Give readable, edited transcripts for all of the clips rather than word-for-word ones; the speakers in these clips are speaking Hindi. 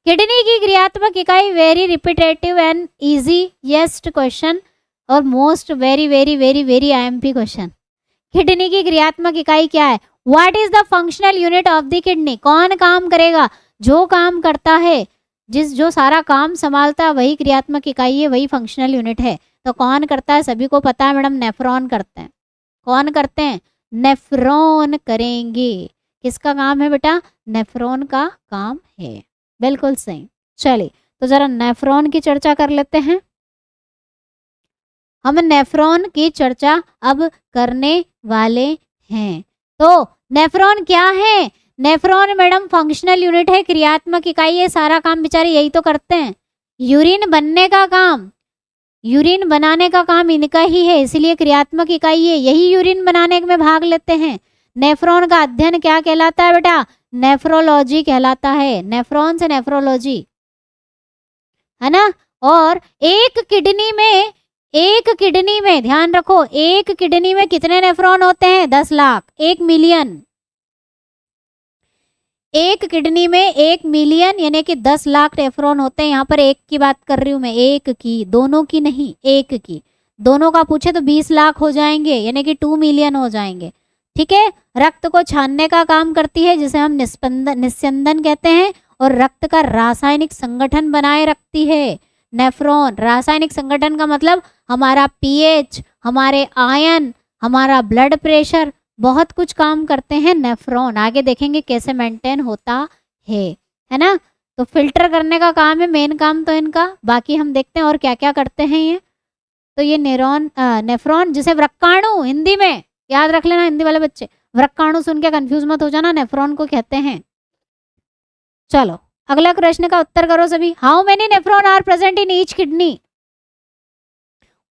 किडनी की क्रियात्मक इकाई, very repetitive and easiest question और most very very very very IMP question. Kidney की क्रियात्मक इकाई क्या है? What is the functional unit of the kidney? कौन काम करेगा? जो काम करता है, जो सारा काम संभालता है वही क्रियात्मक इकाई है, वही फंक्शनल यूनिट है। तो कौन करता है? सभी को पता है मैडम, नेफ्रॉन करते हैं। कौन करते हैं? नेफ्रॉन करेंगे। किसका काम है बेटा? नेफ्रॉन का काम है। बिल्कुल सही। चलिए तो जरा नेफ्रॉन की चर्चा कर लेते हैं। हम नेफ्रॉन की चर्चा अब करने वाले हैं। तो नेफ्रॉन क्या है? नेफ्रॉन मैडम फंक्शनल यूनिट है, क्रियात्मक इकाई है। सारा काम बेचारे यही तो करते हैं। यूरिन बनने का काम, यूरिन बनाने का काम इनका ही है, इसलिए क्रियात्मक इकाई है। यही यूरिन बनाने में भाग लेते हैं। नेफ्रॉन का अध्ययन क्या कहलाता है बेटा? नेफ्रोलॉजी कहलाता है। नेफ्रॉन से नेफ्रोलॉजी, है ना। और एक किडनी में ध्यान रखो, एक किडनी में कितने नेफ्रॉन होते हैं? 10 लाख, 1 मिलियन। एक किडनी में 1 मिलियन यानी कि 10 लाख नेफ्रॉन होते हैं। यहाँ पर एक की बात कर रही हूँ मैं, एक की, दोनों की नहीं, एक की। दोनों का पूछे तो 20 लाख हो जाएंगे, यानी कि 2 मिलियन हो जाएंगे। ठीक है। रक्त को छानने का काम करती है, जिसे हम निस्यंदन कहते हैं, और रक्त का रासायनिक संगठन बनाए रखती है नेफ्रॉन। रासायनिक संगठन का मतलब हमारा पीएच, हमारे आयन, हमारा ब्लड प्रेशर, बहुत कुछ काम करते हैं नेफ्रॉन। आगे देखेंगे कैसे मेंटेन होता है ना। तो फिल्टर करने का काम है मेन काम तो इनका। बाकी हम देखते हैं और क्या क्या करते हैं ये। तो ये नेफ्रॉन, जिसे वृक्काणु हिंदी में याद रख लेना, हिंदी वाले बच्चे, वृक्काणु सुन के कंफ्यूज मत हो जाना, नेफ्रॉन को कहते हैं। चलो अगला प्रश्न का उत्तर करो सभी। How many nephron are present in each kidney?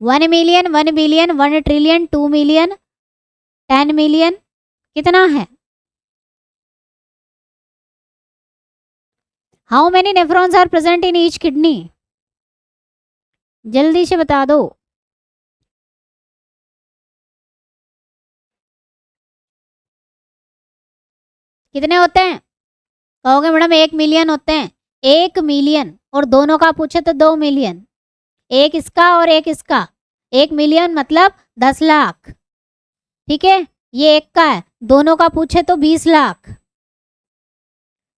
1 million, 1 billion, 1 trillion, 2 million, 10 million, कितना है? How many nephrons are present in each kidney? जल्दी से बता दो। कितने होते हैं? कहोगे मैडम 1 मिलियन होते हैं। 1 मिलियन, और दोनों का पूछे तो 2 मिलियन। एक इसका और एक इसका। 1 मिलियन मतलब 10 लाख। ठीक है। ये एक का है, दोनों का पूछे तो 20 लाख,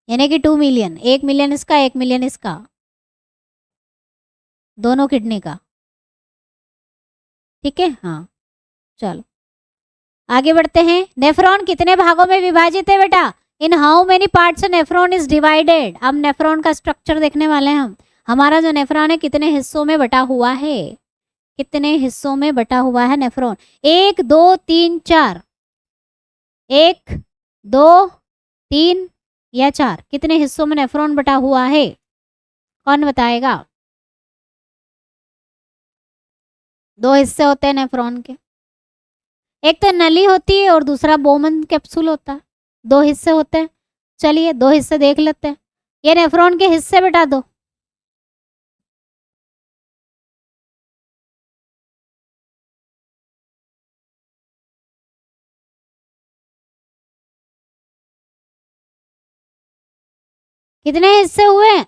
यानी कि 2 मिलियन। 1 मिलियन इसका, 1 मिलियन इसका, दोनों किडनी का। ठीक है। हाँ चलो आगे बढ़ते हैं। नेफ्रॉन कितने भागों में विभाजित है बेटा? In how many parts nephron is divided? अब नेफ्रॉन का स्ट्रक्चर देखने वाले हैं हम। हमारा जो नेफ्रॉन है कितने हिस्सों में बटा हुआ है? कितने हिस्सों में बटा हुआ है नेफ्रॉन? 1 2 3 4। 1 2 3 या 4, कितने हिस्सों में नेफ्रॉन बटा हुआ है? कौन बताएगा? 2 हिस्से होते हैं नेफ्रॉन के। एक तो नली होती है और दूसरा बोमन कैप्सूल होता है। 2 हिस्से होते हैं। चलिए 2 हिस्से देख लेते हैं। ये नेफ्रॉन के हिस्से बता दो। कितने हिस्से हुए?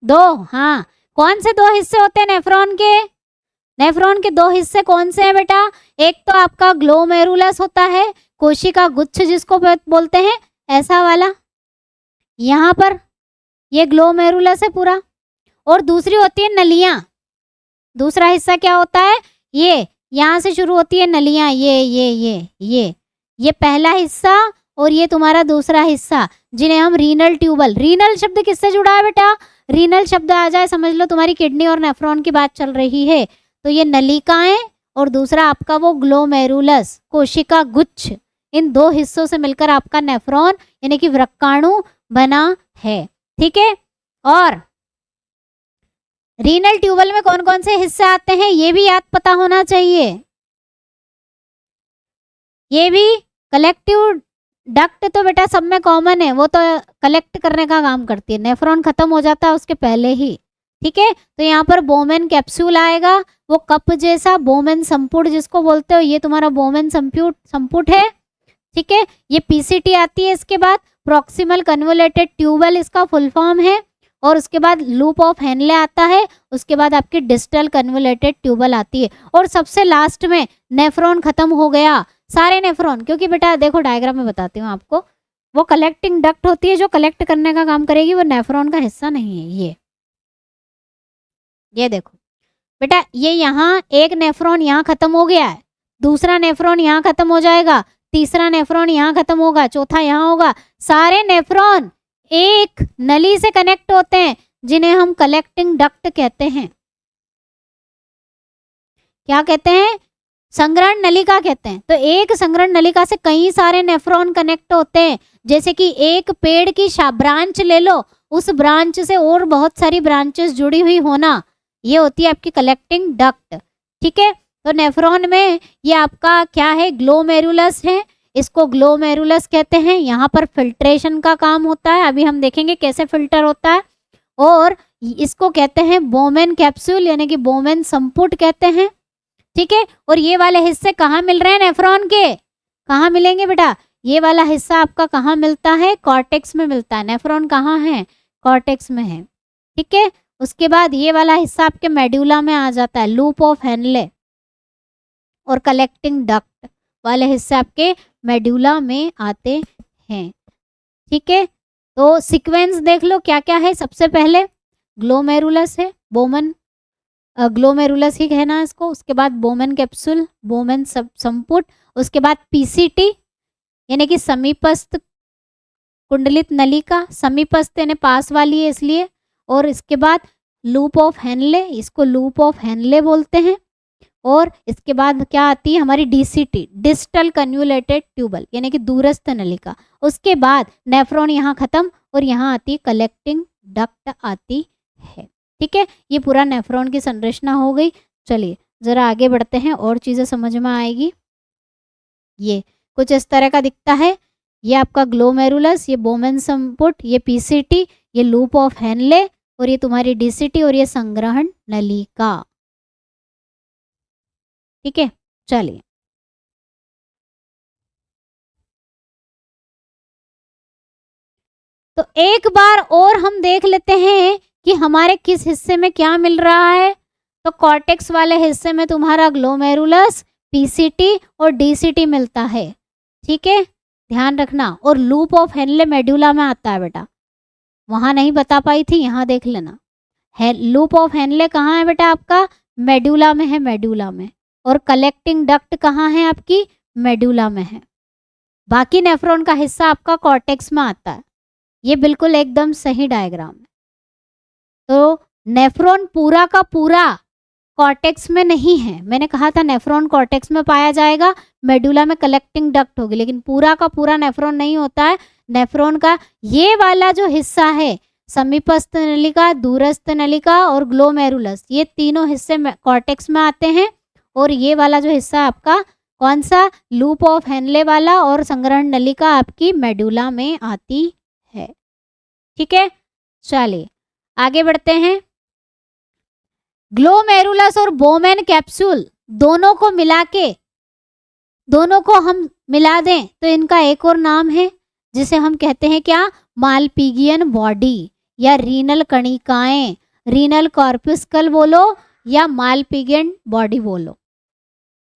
2। हाँ, कौन से 2 हिस्से होते हैं नेफ्रॉन के? नेफ्रॉन के 2 हिस्से कौन से हैं बेटा? एक तो आपका ग्लोमेरुलस होता है, कोशिका गुच्छ जिसको बोलते हैं, ऐसा वाला यहाँ पर, ये ग्लोमेरुलस है पूरा। और दूसरी होती है नलियां। दूसरा हिस्सा क्या होता है? ये यहाँ से शुरू होती है नलियां, ये पहला हिस्सा, और ये तुम्हारा दूसरा हिस्सा, जिन्हें हम रीनल ट्यूबल। रीनल शब्द किससे जुड़ा है बेटा? रीनल शब्द आ जाए समझ लो तुम्हारी किडनी और नेफ्रॉन की बात चल रही है। तो ये नलिकाएं और दूसरा आपका वो ग्लोमेरुलस, कोशिका गुच्छ, इन 2 हिस्सों से मिलकर आपका नेफ्रॉन यानी कि वृक्काणु बना है। ठीक है। और रीनल ट्यूबल में कौन कौन से हिस्से आते हैं ये भी याद पता होना चाहिए। ये भी कलेक्टिव डक्ट तो बेटा सब में कॉमन है, वो तो कलेक्ट करने का काम करती है। नेफ्रॉन खत्म हो जाता है उसके पहले ही। ठीक है। तो यहाँ पर बोमेन कैप्सूल आएगा, वो कप जैसा, बोमेन संपुट जिसको बोलते हो, ये तुम्हारा बोमेन संपुट है। ठीक है। ये पीसीटी आती है इसके बाद, प्रॉक्सिमल कन्वोलेटेड ट्यूबल इसका फुल फॉर्म है। और उसके बाद लूप ऑफ हेनले आता है, उसके बाद आपकी डिस्टल कन्वोलेटेड ट्यूबल आती है, और सबसे लास्ट में नेफ्रॉन खत्म हो गया, सारे नेफ्रॉन। क्योंकि बेटा देखो डायग्राम में बताती हूँ आपको, वो कलेक्टिंग डक्ट होती है जो कलेक्ट करने का काम करेगी, वो नेफ्रॉन का हिस्सा नहीं है। ये देखो बेटा, ये यहाँ एक नेफ्रॉन यहाँ खत्म हो गया है, दूसरा नेफ्रॉन यहाँ खत्म हो जाएगा, तीसरा नेफ्रॉन यहाँ खत्म होगा, चौथा यहाँ होगा। सारे नेफ्रॉन एक नली से कनेक्ट होते हैं जिन्हें हम कलेक्टिंग डक्ट कहते हैं। क्या कहते हैं? संग्रहण नलिका कहते हैं। तो एक संग्रहण नलिका से कई सारे नेफ्रॉन कनेक्ट होते हैं। जैसे कि एक पेड़ की ब्रांच ले लो, उस ब्रांच से और बहुत सारी ब्रांचेस जुड़ी हुई होना, ये होती है आपकी कलेक्टिंग डक्ट। ठीक है, तो नेफ्रॉन में ये आपका क्या है? ग्लोमेरुलस है, इसको ग्लोमेरुलस कहते हैं। यहाँ पर फिल्ट्रेशन का काम होता है, अभी हम देखेंगे कैसे फिल्टर होता है। और इसको कहते हैं बोमेन कैप्सूल, यानी कि बोमेन संपुट कहते हैं। ठीक है, और ये वाले हिस्से कहाँ मिल रहे हैं नेफ्रॉन के? कहाँ मिलेंगे बेटा? ये वाला हिस्सा आपका कहाँ मिलता है? कॉर्टेक्स में मिलता है। नेफ्रॉन कहाँ है? कॉर्टेक्स में है। ठीक है, उसके बाद ये वाला हिस्सा आपके मेड्यूला में आ जाता है, लूप ऑफ हेनले, और कलेक्टिंग डक्ट वाले हिस्से आपके मेड्यूला में आते हैं। ठीक है, तो सीक्वेंस देख लो क्या क्या है। सबसे पहले ग्लोमेरुलस है, बोमन ग्लोमेरुलस ही कहना है इसको। उसके बाद बोमेन कैप्सूल, बोमेन संपुट, उसके बाद पीसीटी यानी कि समीपस्थ कुंडलित नलिका, समीपस्थ यानी पास वाली है इसलिए। और इसके बाद लूप ऑफ हेनले, इसको लूप ऑफ हेनले बोलते हैं। और इसके बाद क्या आती है हमारी? डीसीटी, डिस्टल कन्वोलेटेड ट्यूबल, यानी कि दूरस्थ नलिका। उसके बाद नेफ्रॉन यहाँ खत्म, और यहाँ आती है कलेक्टिंग डक्ट आती है। ठीक है, ये पूरा नेफ्रॉन की संरचना हो गई। चलिए जरा आगे बढ़ते हैं, और चीज़ें समझ में आएगी। ये कुछ इस तरह का दिखता है। ये आपका ग्लोमेरुलस, ये बोमेन संपुट, ये पीसीटी, ये लूप ऑफ हेनले, और ये तुम्हारी डीसीटी, और ये संग्रहण नलिका। ठीक है, चलिए तो एक बार और हम देख लेते हैं कि हमारे किस हिस्से में क्या मिल रहा है। तो कॉर्टेक्स वाले हिस्से में तुम्हारा ग्लोमेरुलस, पीसीटी और डीसीटी मिलता है। ठीक है, ध्यान रखना। और लूप ऑफ हेनले मेड्यूला में आता है बेटा, वहां नहीं बता पाई थी, यहाँ देख लेना है। लूप ऑफ हेनले कहाँ है बेटा? आपका मेड्यूला में है, मेड्यूला में। और कलेक्टिंग डक्ट कहाँ है? आपकी मेड्यूला में है। बाकी नेफ्रॉन का हिस्सा आपका कॉर्टेक्स में आता है। ये बिल्कुल एकदम सही डायग्राम है। तो नेफ्रॉन पूरा का पूरा कॉर्टेक्स में नहीं है। मैंने कहा था नेफ्रॉन कॉर्टेक्स में पाया जाएगा, मेडुला में कलेक्टिंग डक्ट होगी, लेकिन पूरा का पूरा नेफ्रॉन नहीं होता है। नेफ्रॉन का ये वाला जो हिस्सा है, समीपस्थ नलिका, दूरस्थ नलिका और ग्लोमेरुलस, ये तीनों हिस्से कॉर्टेक्स में आते हैं। और ये वाला जो हिस्सा आपका कौन सा? लूप ऑफ हेनले वाला, और संग्रहण नलिका आपकी मेडुला में आती है। ठीक है, चलिए आगे बढ़ते हैं। ग्लोमेरुलस और बोमेन कैप्सूल दोनों को मिला के, दोनों को हम मिला दें तो इनका एक और नाम है जिसे हम कहते हैं क्या? मालपिगियन बॉडी या रीनल कणिकाएं। रीनल कॉर्पस्कल बोलो या मालपिगियन बॉडी बोलो।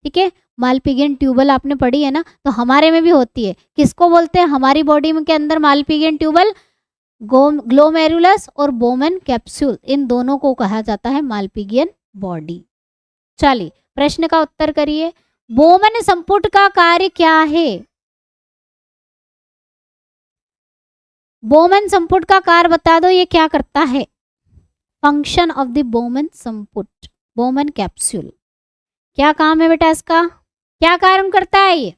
ठीक है, मालपिगियन ट्यूबल आपने पढ़ी है ना, तो हमारे में भी होती है। किसको बोलते हैं हमारी बॉडी में के अंदर मालपिगियन ट्यूबल? ग्लोमेरुलस और बोमेन कैप्सूल, इन दोनों को कहा जाता है मालपिगियन बॉडी। चलिए प्रश्न का उत्तर करिए। बोमेन संपुट का कार्य क्या है? बोमेन संपुट का कार्य बता दो, ये क्या करता है? फंक्शन ऑफ द बोमेन संपुट, बोमेन कैप्सूल, क्या काम है बेटा इसका? क्या कार्य करता है ये?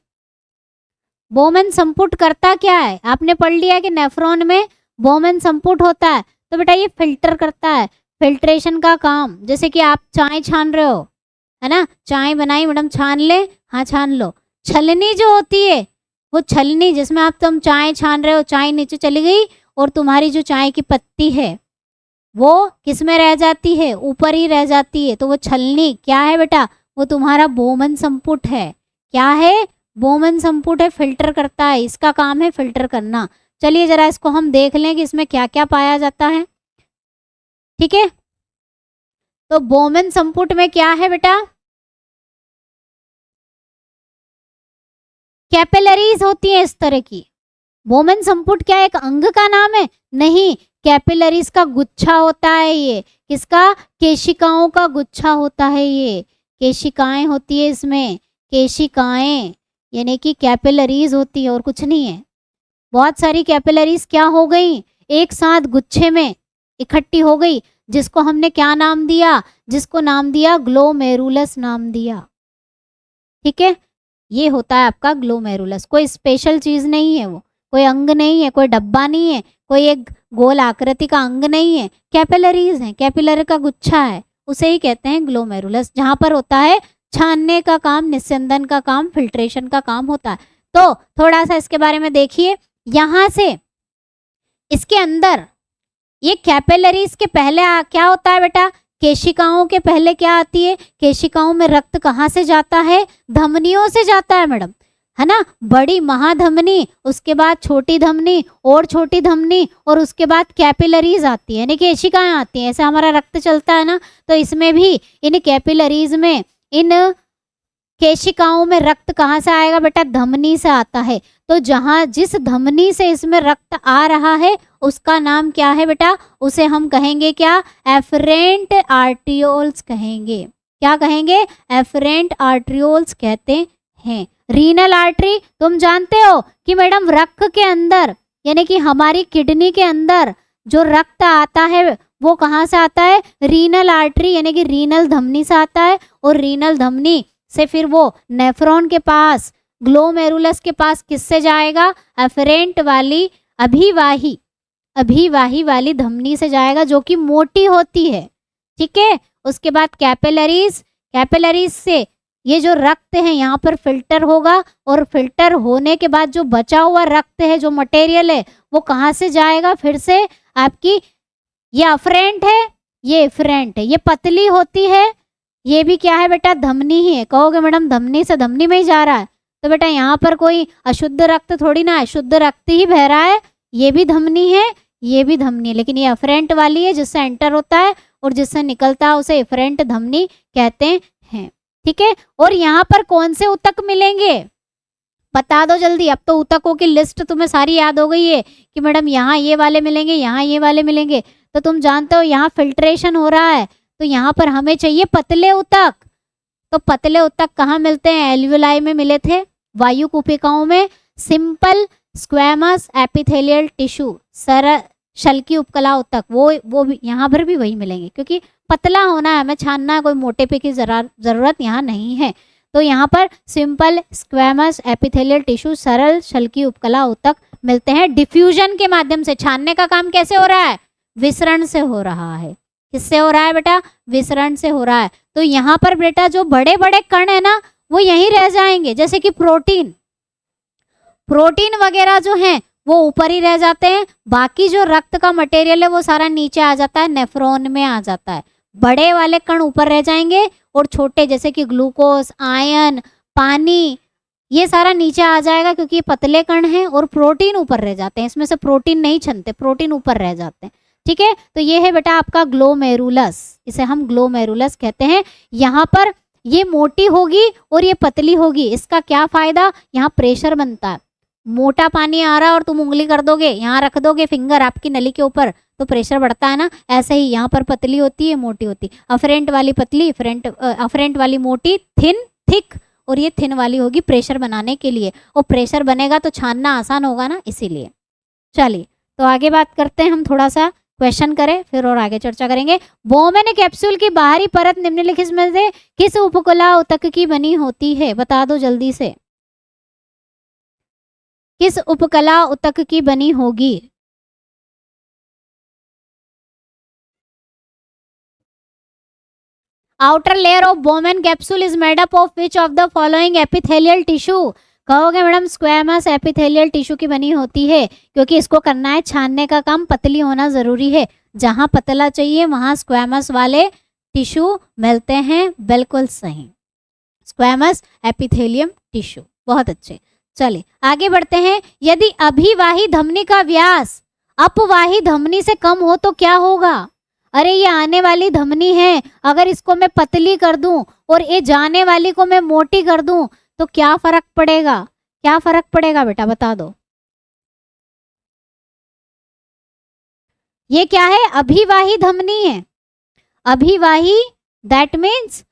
बोमेन संपुट करता क्या है? आपने पढ़ लिया कि नेफ्रॉन में बोमेन संपुट होता है, तो बेटा ये फिल्टर करता है, फिल्ट्रेशन का काम। जैसे कि आप चाय छान रहे हो, है ना, चाय बनाई मैडम, छान ले, हाँ छान लो। छलनी जो होती है, वो छलनी जिसमें आप तुम चाय छान रहे हो, चाय नीचे चली गई और तुम्हारी जो चाय की पत्ती है वो किस में रह जाती है? ऊपर ही रह जाती है। तो वो छलनी क्या है बेटा? वो तुम्हारा बोमेन संपुट है। क्या है? बोमेन संपुट है, फिल्टर करता है, इसका काम है फिल्टर करना। चलिए जरा इसको हम देख लें कि इसमें क्या क्या पाया जाता है। ठीक है। तो बोमेन संपुट में क्या है बेटा, कैपिलरीज होती है इस तरह की। बोमेन संपुट क्या एक अंग का नाम है? नहीं, कैपिलरीज का गुच्छा होता है ये। किसका? केशिकाओं का गुच्छा होता है ये। केशिकाएं होती है इसमें, केशिकाएं यानी कि कैपिलरीज होती है और कुछ नहीं है। बहुत सारी कैपिलरीज क्या हो गई, एक साथ गुच्छे में इकट्ठी हो गई, जिसको हमने क्या नाम दिया, जिसको नाम दिया ग्लोमेरुलस नाम दिया। ठीक है, ये होता है आपका ग्लोमेरुलस। कोई स्पेशल चीज नहीं है, वो कोई अंग नहीं है, कोई डब्बा नहीं है, कोई एक गोल आकृति का अंग नहीं है, कैपिलरीज है, कैपिलर का गुच्छा है, उसे ही कहते हैं ग्लोमेरुलस, जहां पर होता है छानने का काम, निस्यंदन का काम, फिल्ट्रेशन का काम होता है। तो थोड़ा सा इसके बारे में देखिए। यहां से इसके अंदर ये कैपिलरीज के पहले क्या होता है बेटा, केशिकाओं के पहले क्या आती है, केशिकाओं में रक्त कहाँ से जाता है, धमनियों से जाता है मैडम, है ना। बड़ी महाधमनी, उसके बाद छोटी धमनी और छोटी धमनी, और उसके बाद कैपिलरीज आती है, यानी केशिकाएं आती हैं। ऐसे हमारा रक्त चलता है ना, तो इसमें भी इन कैपिलरीज में, इन केशिकाओं में रक्त कहाँ से आएगा बेटा, धमनी से आता है। तो जहां जिस धमनी से इसमें रक्त आ रहा है उसका नाम क्या है बेटा, उसे हम कहेंगे क्या, एफरेंट आर्टियोल्स कहेंगे। क्या कहेंगे, एफरेंट आर्टियोल्स कहते हैं। रीनल आर्टरी, तुम जानते हो कि मैडम रक्त के अंदर यानी कि हमारी किडनी के अंदर जो रक्त आता है वो कहाँ से आता है, रीनल आर्टरी यानी कि रीनल धमनी से आता है, और रीनल धमनी से फिर वो नेफ्रॉन के पास, ग्लोमेरुलस के पास किससे जाएगा, एफरेंट वाली अभिवाही वाली धमनी से जाएगा, जो कि मोटी होती है। ठीक है, उसके बाद कैपिलरीज से ये जो रक्त है यहाँ पर फिल्टर होगा, और फिल्टर होने के बाद जो बचा हुआ रक्त है, जो मटेरियल है, वो कहाँ से जाएगा, फिर से आपकी ये अफरेंट है, ये एफरेंट है, ये पतली होती है, ये भी क्या है बेटा, धमनी ही है। कहोगे मैडम धमनी से धमनी में ही जा रहा है, तो बेटा यहाँ पर कोई अशुद्ध रक्त थोड़ी ना है, शुद्ध रक्त ही बह रहा है। ये भी धमनी है, ये भी धमनी है, लेकिन ये अफरेंट वाली है, जिससे एंटर होता है और जिससे निकलता है उसे एफरेंट धमनी कहते हैं। ठीक है, और यहाँ पर कौन से ऊतक मिलेंगे, बता दो जल्दी। अब तो ऊतकों की लिस्ट तुम्हें सारी याद हो गई है कि मैडम यहाँ ये वाले मिलेंगे, यहाँ ये वाले मिलेंगे। तो तुम जानते हो यहाँ फिल्ट्रेशन हो रहा है, तो यहाँ पर हमें चाहिए पतले ऊतक। तो पतले ऊतक कहाँ मिलते हैं, एल्वियोलाई में मिले थे, वायु कुपिकाओं में, सिंपल स्क्वैमस एपिथेलियल टिश्यू, सरल शल्की उपकला ऊतक, वो भी यहाँ पर भी वही मिलेंगे, क्योंकि पतला होना है, हमें छानना है, कोई मोटे पे की जरूरत यहाँ नहीं है। तो यहाँ पर सिंपल स्क्वैमस एपिथेलियल टिश्यू, सरल शल्की उपकला ऊतक मिलते हैं। डिफ्यूजन के माध्यम से छानने का काम कैसे हो रहा है, विसरण से हो रहा है। किससे हो रहा है बेटा, विसरण से हो रहा है। तो यहाँ पर बेटा जो बड़े बड़े कण है ना, वो यहीं रह जाएंगे, जैसे कि प्रोटीन वगैरह जो हैं वो ऊपर ही रह जाते हैं, बाकी जो रक्त का मटेरियल है वो सारा नीचे आ जाता है, नेफ्रॉन में आ जाता है। बड़े वाले कण ऊपर रह जाएंगे और छोटे जैसे कि ग्लूकोज, आयन, पानी, ये सारा नीचे आ जाएगा, क्योंकि ये पतले कण हैं, और प्रोटीन ऊपर रह जाते हैं। इसमें से प्रोटीन नहीं छनते, प्रोटीन ऊपर रह जाते हैं। ठीक है, तो ये है बेटा आपका ग्लोमेरुलस, इसे हम ग्लोमेरुलस कहते हैं। यहाँ पर ये मोटी होगी और ये पतली होगी, इसका क्या फायदा, यहाँ प्रेशर बनता है। मोटा पानी आ रहा है और तुम उंगली कर दोगे, यहाँ रख दोगे फिंगर आपकी नली के ऊपर, तो प्रेशर बढ़ता है ना। ऐसे ही यहाँ पर पतली होती है, मोटी होती, अफरेंट वाली पतली, अफरेंट वाली मोटी, थिक, और ये थिन वाली होगी प्रेशर बनाने के लिए, और प्रेशर बनेगा तो छानना आसान होगा ना, इसीलिए। चलिए तो आगे बात करते हैं हम, थोड़ा सा क्वेश्चन करें फिर और आगे चर्चा करेंगे। बोमेन कैप्सूल की बाहरी परत निम्नलिखित में से किस उपकला ऊतक की बनी होती है, बता दो जल्दी से, किस उपकला ऊतक की बनी होगी। Outer layer of Bowman capsule is made up of which of the following epithelial tissue. कहोगे मैडम स्क्वैमस एपिथेलियल टिश्यू की बनी होती है, क्योंकि इसको करना है छानने का काम, पतली होना जरूरी है। जहां पतला चाहिए वहां स्क्वैमस वाले टिश्यू मिलते हैं, बिल्कुल सही, स्क्वैमस एपिथेलियम टिश्यू, बहुत अच्छे। चलिए आगे बढ़ते हैं। यदि अभिवाही धमनी का व्यास अपवाही धमनी से कम हो तो क्या होगा, अरे ये आने वाली धमनी है, अगर इसको मैं पतली कर दूं और ये जाने वाली को मैं मोटी कर दूं तो क्या फर्क पड़ेगा? क्या फर्क पड़ेगा बेटा बता दो। ये क्या है? अभिवाही धमनी है। अभिवाही that means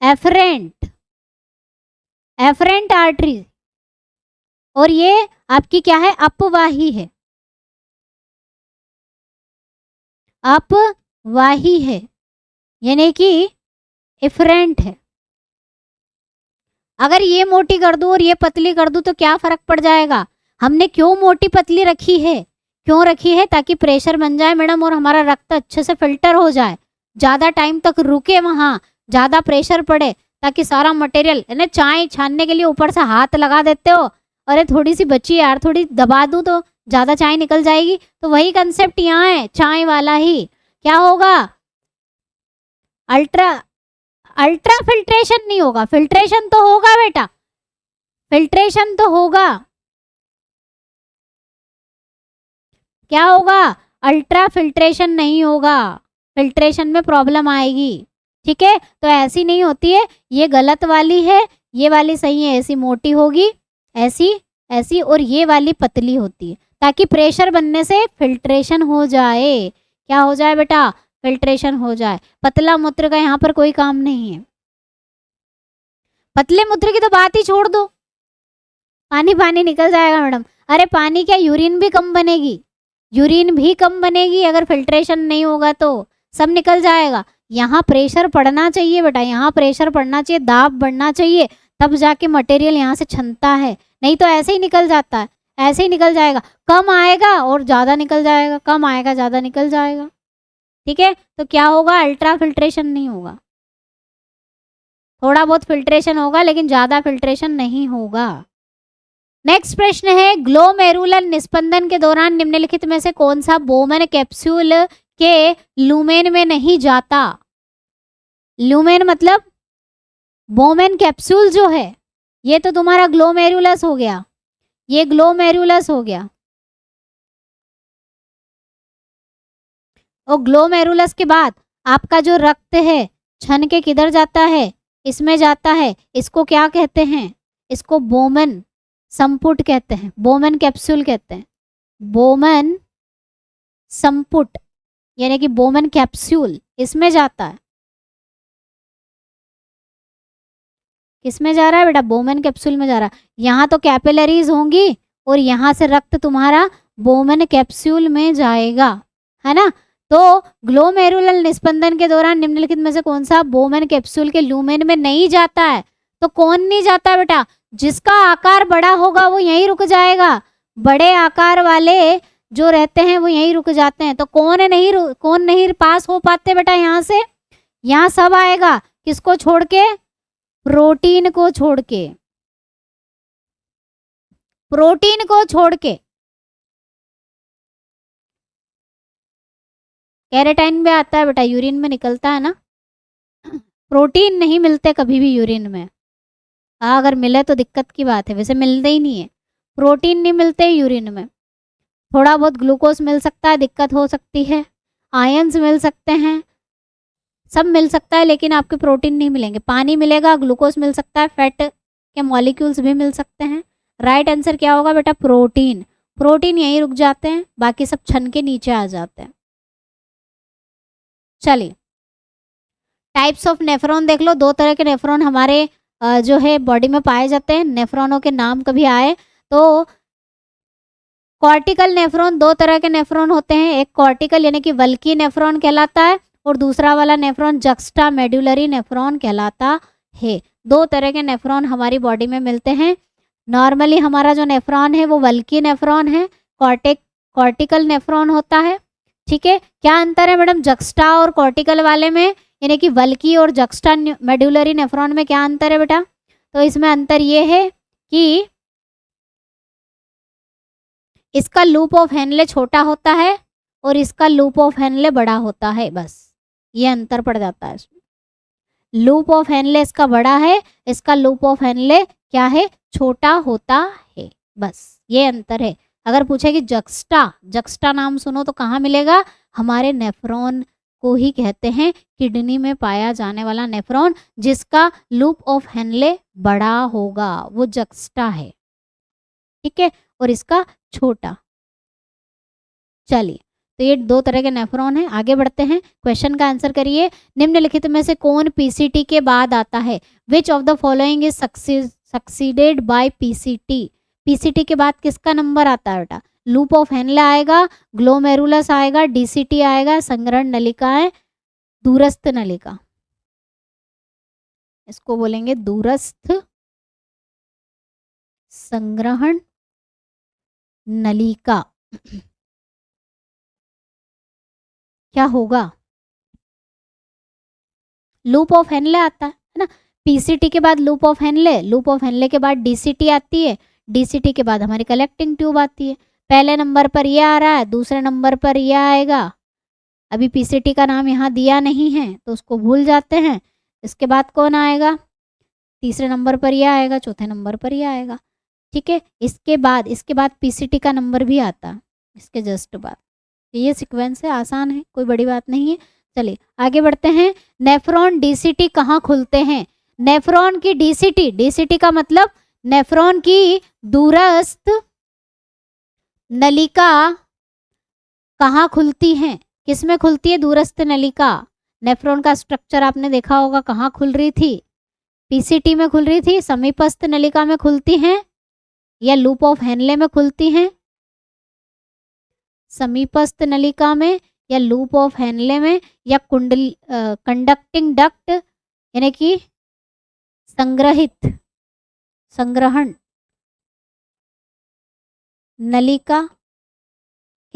afferent, afferent artery. और ये आपकी क्या है? अपवाही है, अपवाही है, यानी कि इफरेंट है। अगर ये मोटी कर दूं और ये पतली कर दूं तो क्या फर्क पड़ जाएगा? हमने क्यों मोटी पतली रखी है? क्यों रखी है? ताकि प्रेशर बन जाए मैडम और हमारा रक्त अच्छे से फिल्टर हो जाए, ज़्यादा टाइम तक रुके वहाँ, ज़्यादा प्रेशर पड़े, ताकि सारा मटेरियल है ना। चाय छानने के लिए ऊपर से हाथ लगा देते हो, अरे थोड़ी सी बची यार, थोड़ी दबा दूं तो ज़्यादा चाय निकल जाएगी, तो वही कंसेप्ट यहाँ है, चाय वाला ही। क्या होगा? अल्ट्रा अल्ट्रा फिल्ट्रेशन नहीं होगा, फिल्ट्रेशन तो होगा बेटा, फिल्ट्रेशन तो होगा। क्या होगा? अल्ट्रा फिल्ट्रेशन नहीं होगा, फिल्ट्रेशन में प्रॉब्लम आएगी। ठीक है, तो ऐसी नहीं होती है, ये गलत वाली है, ये वाली सही है। ऐसी मोटी होगी, ऐसी ऐसी, और ये वाली पतली होती है, ताकि प्रेशर बनने से फिल्ट्रेशन हो जाए। क्या हो जाए बेटा? फिल्ट्रेशन हो जाए। पतला मूत्र का यहाँ पर कोई काम नहीं है। पतले मूत्र की तो बात ही छोड़ दो, पानी पानी निकल जाएगा मैडम। अरे पानी क्या, यूरिन भी कम बनेगी, यूरिन भी कम बनेगी अगर फिल्ट्रेशन नहीं होगा तो, सब निकल जाएगा। यहाँ प्रेशर पड़ना चाहिए बेटा, यहाँ प्रेशर पड़ना चाहिए, दाब बढ़ना चाहिए, तब जाके मटेरियल यहाँ से छनता है, नहीं तो ऐसे ही निकल जाता है, ऐसे ही निकल जाएगा। कम आएगा और ज़्यादा निकल जाएगा, कम आएगा ज़्यादा निकल जाएगा। ठीक है, तो क्या होगा? अल्ट्रा फिल्ट्रेशन नहीं होगा, थोड़ा बहुत फिल्ट्रेशन होगा लेकिन ज़्यादा फिल्ट्रेशन नहीं होगा। नेक्स्ट प्रश्न है, ग्लोमेरुलर निस्पंदन के दौरान निम्नलिखित में से कौन सा बोमन कैप्सूल के लूमेन में नहीं जाता? लूमेन मतलब बोमेन कैप्सूल जो है, ये तो तुम्हारा ग्लोमेरुलस हो गया, ये ग्लोमेरुलस हो गया। और ग्लोमेरुलस के बाद आपका जो रक्त है छन के किधर जाता है? इसमें जाता है। इसको क्या कहते हैं? इसको बोमन संपुट कहते हैं, बोमन कैप्सूल कहते हैं, बोमन संपुट, यानी कि बोमन कैप्सूल इसमें जाता है। किसमें जा रहा है बेटा? बोमन कैप्सूल में जा रहा है। यहाँ तो कैपिलरीज होंगी और यहाँ से रक्त तुम्हारा बोमन कैप्सूल में जाएगा, है ना। तो ग्लोमेरुलर निस्पंदन के दौरान निम्नलिखित में से कौन सा बोमन कैप्सूल के लूमेन में नहीं जाता है? तो कौन नहीं जाता बेटा? जिसका आकार बड़ा होगा वो यहीं रुक जाएगा, बड़े आकार वाले जो रहते हैं वो यहीं रुक जाते हैं। तो कौन नहीं पास हो पाते बेटा यहाँ से? यहाँ सब आएगा, किसको छोड़ के? प्रोटीन को छोड़ के, प्रोटीन को छोड़ के। कैरेटाइन भी आता है बेटा, यूरिन में निकलता है ना। प्रोटीन नहीं मिलते कभी भी यूरिन में, अगर मिले तो दिक्कत की बात है, वैसे मिलते ही नहीं है। प्रोटीन नहीं मिलते यूरिन में, थोड़ा बहुत ग्लूकोज मिल सकता है, दिक्कत हो सकती है, आयंस मिल सकते हैं, सब मिल सकता है, लेकिन आपके प्रोटीन नहीं मिलेंगे। पानी मिलेगा, ग्लूकोज मिल सकता है, फैट के मॉलिक्यूल्स भी मिल सकते हैं। राइट आंसर क्या होगा बेटा? प्रोटीन। प्रोटीन यहीं रुक जाते हैं, बाकी सब छन के नीचे आ जाते हैं। चलिए, टाइप्स ऑफ नेफ्रॉन देख लो। दो तरह के नेफ्रॉन हमारे जो है बॉडी में पाए जाते हैं। नेफ्रॉनों के नाम कभी आए तो कॉर्टिकल नेफ्रॉन, दो तरह के नेफ्रॉन होते हैं, एक कॉर्टिकल यानी कि वल्की नेफ्रॉन कहलाता है, और दूसरा वाला नेफ्रॉन जक्स्टा मेडुलरी नेफ्रॉन कहलाता है। दो तरह के नेफ्रॉन हमारी बॉडी में मिलते हैं। नॉर्मली हमारा जो नेफ्रॉन है वो वल्की नेफ्रॉन है, कॉर्टिकल नेफ्रॉन होता है। ठीक है, क्या अंतर है मैडम जक्स्टा और कॉर्टिकल वाले में, यानी कि वल्की और जक्स्टा मेडुलरी नेफ्रॉन में क्या अंतर है बेटा? तो इसमें अंतर ये है कि इसका लूप ऑफ हेनले छोटा होता है और इसका लूप ऑफ हेनले बड़ा होता है, बस ये अंतर पड़ जाता है इसमें। लूप ऑफ हेनले इसका बड़ा है, इसका लूप ऑफ हेनले क्या है? छोटा होता है, बस ये अंतर है। अगर पूछे कि जक्स्टा, जक्स्टा नाम सुनो तो कहाँ मिलेगा? हमारे नेफ्रॉन को ही कहते हैं किडनी में पाया जाने वाला नेफ्रॉन जिसका लूप ऑफ हेनले बड़ा होगा, वो जक्स्टा है, ठीक है, और इसका छोटा। चलिए, तो ये दो तरह के नेफ्रॉन हैं। आगे बढ़ते हैं, क्वेश्चन का आंसर करिए। निम्नलिखित में से कौन पीसीटी के बाद आता है? Which of the following is succeeded by PCT? PCT के बाद किसका नंबर आता है बेटा? लूप ऑफ हेनले आएगा, ग्लोमेरुलस आएगा, डीसीटी आएगा, संग्रहण नलिका है, दूरस्थ नलिका, इसको बोलेंगे दूरस्थ संग्रहण नलिका। क्या होगा? लूप ऑफ हेनले आता है ना, पीसीटी के बाद loop of Henley, loop of Henley के बाद डीसीटी आती है, डीसीटी के बाद हमारी कलेक्टिंग ट्यूब आती है। पहले नंबर पर ये आ रहा है, दूसरे नंबर पर ये आएगा। अभी पीसीटी का नाम यहाँ दिया नहीं है तो उसको भूल जाते हैं। इसके बाद कौन आएगा? तीसरे नंबर पर ये आएगा, चौथे नंबर पर ये आएगा, ठीक है। इसके बाद पीसीटी का नंबर भी आता है इसके जस्ट बाद। ये सीक्वेंस है, आसान है, कोई बड़ी बात नहीं है। चलिए आगे बढ़ते हैं। नेफ्रॉन डीसीटी कहाँ खुलते हैं? नेफ्रॉन की डीसीटी, डीसीटी का मतलब नेफ्रॉन की दूरस्थ नलिका कहाँ खुलती है? किसमें खुलती है दूरस्थ नलिका? नेफ्रॉन का स्ट्रक्चर आपने देखा होगा, कहाँ खुल रही थी? पीसीटी में खुल रही थी, समीपस्थ नलिका में खुलती हैं या लूप ऑफ हेनले में खुलती हैं? समीपस्थ नलिका में या लूप ऑफ हेनले में या कंडक्टिंग डक्ट यानी कि संग्रहण नलिका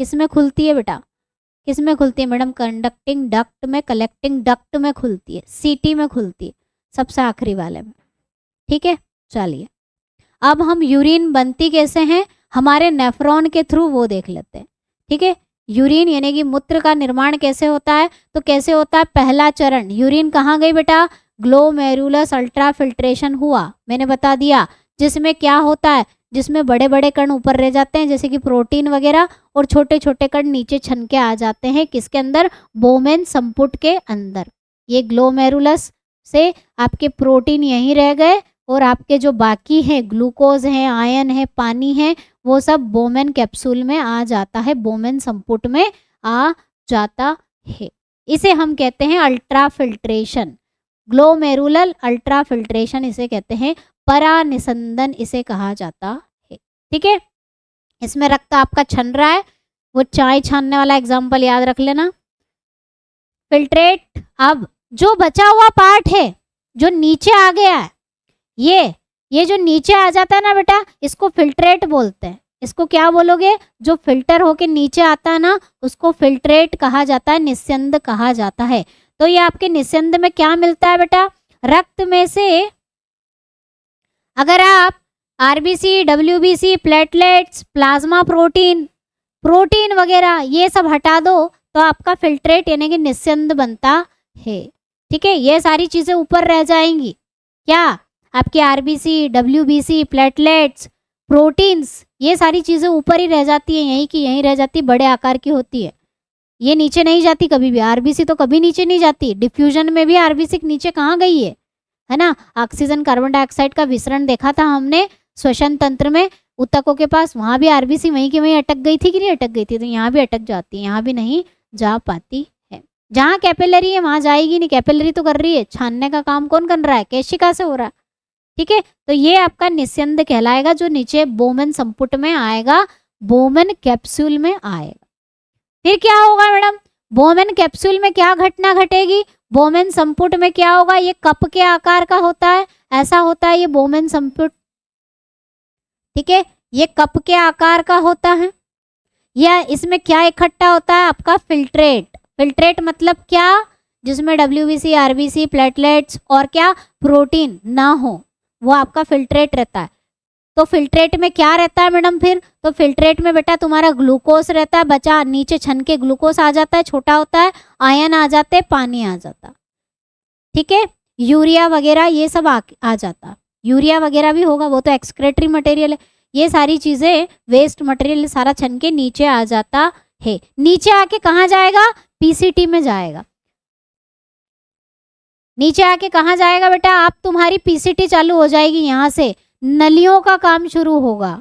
किसमें खुलती है बेटा? किसमें खुलती है मैडम? कंडक्टिंग डक्ट में, कलेक्टिंग डक्ट में खुलती है, सीटी में खुलती है, सबसे आखिरी वाले में, ठीक है। चलिए अब हम यूरिन बनती कैसे हैं हमारे नेफ्रॉन के थ्रू, वो देख लेते हैं, ठीक है। यूरिन यानी कि मूत्र का निर्माण कैसे होता है? तो कैसे होता है? पहला चरण, यूरिन कहाँ गई बेटा? ग्लोमेरुलस अल्ट्रा फिल्ट्रेशन हुआ, मैंने बता दिया, जिसमें क्या होता है? जिसमें बड़े बड़े कण ऊपर रह जाते हैं जैसे कि प्रोटीन वगैरह, और छोटे छोटे कण नीचे छन के आ जाते हैं, किसके अंदर? बोमेन संपुट के अंदर। ये ग्लोमेरुलस से आपके प्रोटीन यहीं रह गए और आपके जो बाकी हैं, ग्लूकोज हैं, आयन है, पानी है, वो सब बोमेन कैप्सूल में आ जाता है, बोमेन संपुट में आ जाता है। इसे हम कहते हैं ultra filtration, glomerular ultra filtration इसे कहते हैं, परानिसंदन इसे कहा जाता है, ठीक है। इसमें रक्त आपका छन रहा है, वो चाय छानने वाला एग्जाम्पल याद रख लेना। फिल्ट्रेट, अब जो बचा हुआ पार्ट है जो नीचे आ गया है, ये जो नीचे आ जाता है ना बेटा, इसको फिल्ट्रेट बोलते हैं। इसको क्या बोलोगे? जो फिल्टर होके नीचे आता है ना, उसको फिल्ट्रेट कहा जाता है, निस्यंद कहा जाता है। तो ये आपके निस्यंद में क्या मिलता है बेटा? रक्त में से अगर आप RBC, WBC, platelets, plasma protein वगैरह ये सब हटा दो तो आपका फिल्ट्रेट यानी कि निस्यंद बनता है, ठीक है। ये सारी चीजें ऊपर रह जाएंगी, क्या? आपके आरबीसी, डब्ल्यूबीसी, प्लेटलेट्स, प्रोटीन्स, ये सारी चीजें ऊपर ही रह जाती है, यहीं की यहीं रह जाती, बड़े आकार की होती है, ये नीचे नहीं जाती कभी भी। आरबीसी तो कभी नीचे नहीं जाती, डिफ्यूजन में भी आरबीसी नीचे कहाँ गई है ना। ऑक्सीजन कार्बन डाइऑक्साइड का विसरण देखा था हमने श्वसन तंत्र में, ऊतकों के पास, वहां भी आरबीसी वहीं की वहीं अटक गई थी कि नहीं अटक गई थी? तो यहाँ भी अटक जाती है, यहाँ भी नहीं जा पाती है। जहाँ कैपिलरी है वहां जाएगी नहीं, कैपिलरी तो कर रही है, छानने का काम कौन कर रहा है? केशिका से हो रहा है, ठीक है। तो ये आपका निस्यंद कहलाएगा, जो नीचे बोमेन संपुट में आएगा, बोमेन कैप्सूल में आएगा। फिर क्या होगा मैडम? बोमेन कैप्सूल में क्या घटना घटेगी? बोमेन संपुट में क्या होगा? ये कप के आकार का होता है, ऐसा होता है ये बोमेन संपुट, ठीक है। ये कप के आकार का होता है, या इसमें क्या इकट्ठा होता है? आपका फिल्ट्रेट। फिल्ट्रेट मतलब क्या? जिसमें डब्ल्यूबीसी, आरबीसी, प्लेटलेट्स और क्या प्रोटीन ना हो, वो आपका फिल्ट्रेट रहता है। तो फिल्ट्रेट में क्या रहता है मैडम? फिर तो फिल्ट्रेट में बेटा तुम्हारा ग्लूकोज रहता है, बचा नीचे छन के ग्लूकोज आ जाता है, छोटा होता है, आयन आ जाते, पानी आ जाता, ठीक है। यूरिया वगैरह ये सब आ जाता, यूरिया वगैरह भी होगा, वो तो एक्सक्रेटरी मटेरियल है। ये सारी चीजें वेस्ट मटेरियल सारा छन के नीचे आ जाता है। नीचे आके कहाँ जाएगा? पीसीटी में जाएगा। नीचे आके कहाँ जाएगा बेटा? आप तुम्हारी पीसीटी चालू हो जाएगी, यहाँ से नलियों का काम शुरू होगा।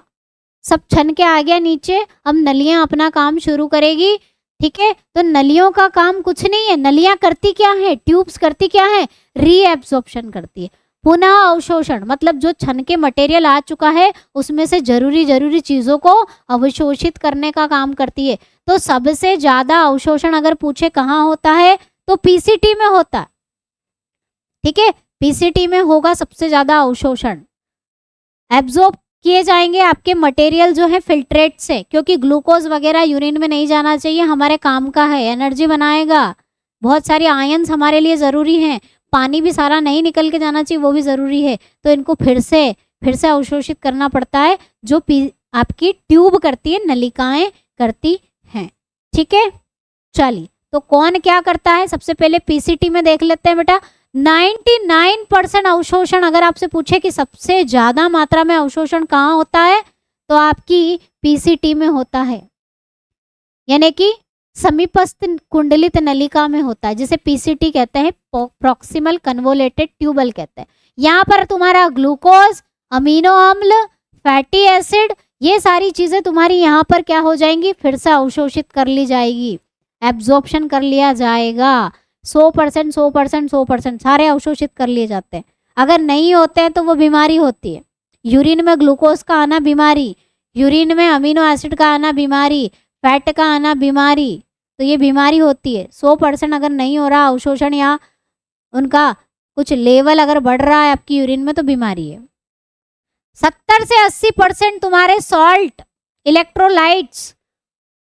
सब छन के आ गया नीचे, अब नलियां अपना काम शुरू करेगी। ठीक है, तो नलियों का काम कुछ नहीं है। नलियां करती क्या है? ट्यूब्स करती क्या है? रीएब्सॉर्प्शन करती है, पुनः अवशोषण। मतलब जो छन के मटेरियल आ चुका है उसमें से जरूरी चीजों को अवशोषित करने का काम करती है। तो सबसे ज्यादा अवशोषण अगर पूछे कहाँ होता है तो पीसीटी में होता है। ठीक है, पीसीटी में होगा सबसे ज्यादा अवशोषण। एब्जॉर्ब किए जाएंगे आपके मटेरियल जो है फिल्ट्रेट से, क्योंकि ग्लूकोज वगैरह यूरिन में नहीं जाना चाहिए, हमारे काम का है, एनर्जी बनाएगा। बहुत सारे आयंस हमारे लिए ज़रूरी हैं। पानी भी सारा नहीं निकल के जाना चाहिए, वो भी ज़रूरी है। तो इनको फिर से अवशोषित करना पड़ता है, जो आपकी ट्यूब करती है, नलिकाएं करती हैं। ठीक है, चलिए तो कौन क्या करता है सबसे पहले पीसीटी में देख लेते हैं बेटा। 99% अवशोषण अगर आपसे पूछे कि सबसे ज्यादा मात्रा में अवशोषण कहाँ होता है तो आपकी पीसीटी में होता है, यानी कि समीपस्थ कुंडलित नलिका में होता है, जिसे पीसीटी कहते हैं, प्रॉक्सिमल कन्वोलेटेड ट्यूबल कहते हैं। यहाँ पर तुम्हारा ग्लूकोज, अमीनो अम्ल, फैटी एसिड, ये सारी चीजें तुम्हारी यहाँ पर क्या हो जाएंगी? फिर से अवशोषित कर ली जाएगी, एब्जॉर्प्शन कर लिया जाएगा। 100% सारे अवशोषित कर लिए जाते हैं। अगर नहीं होते हैं तो वो बीमारी होती है। यूरिन में ग्लूकोज का आना बीमारी, यूरिन में अमीनो एसिड का आना बीमारी, फैट का आना बीमारी, तो ये बीमारी होती है। 100% अगर नहीं हो रहा अवशोषण या उनका कुछ लेवल अगर बढ़ रहा है आपकी यूरिन में तो बीमारी है। 70 से 80% तुम्हारे सॉल्ट, इलेक्ट्रोलाइट्स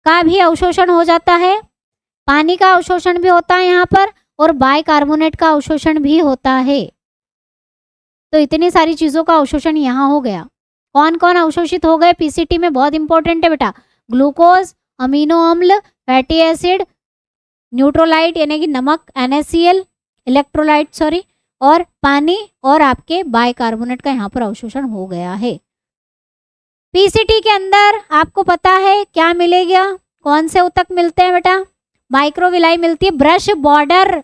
का भी अवशोषण हो जाता है। पानी का अवशोषण भी होता है यहाँ पर, और बाइकार्बोनेट का अवशोषण भी होता है। तो इतनी सारी चीजों का अवशोषण यहाँ हो गया। कौन कौन अवशोषित हो गए पीसीटी में? बहुत इंपॉर्टेंट है बेटा। ग्लूकोज, अमीनो अम्ल, फैटी एसिड, न्यूट्रोलाइट यानी कि नमक NaCl, इलेक्ट्रोलाइट सॉरी, और पानी और आपके बाइकार्बोनेट का यहाँ पर अवशोषण हो गया है। पीसीटी के अंदर आपको पता है क्या मिलेगा? कौन से ऊतक मिलते हैं बेटा? माइक्रोविलाई मिलती है। ब्रश बॉर्डर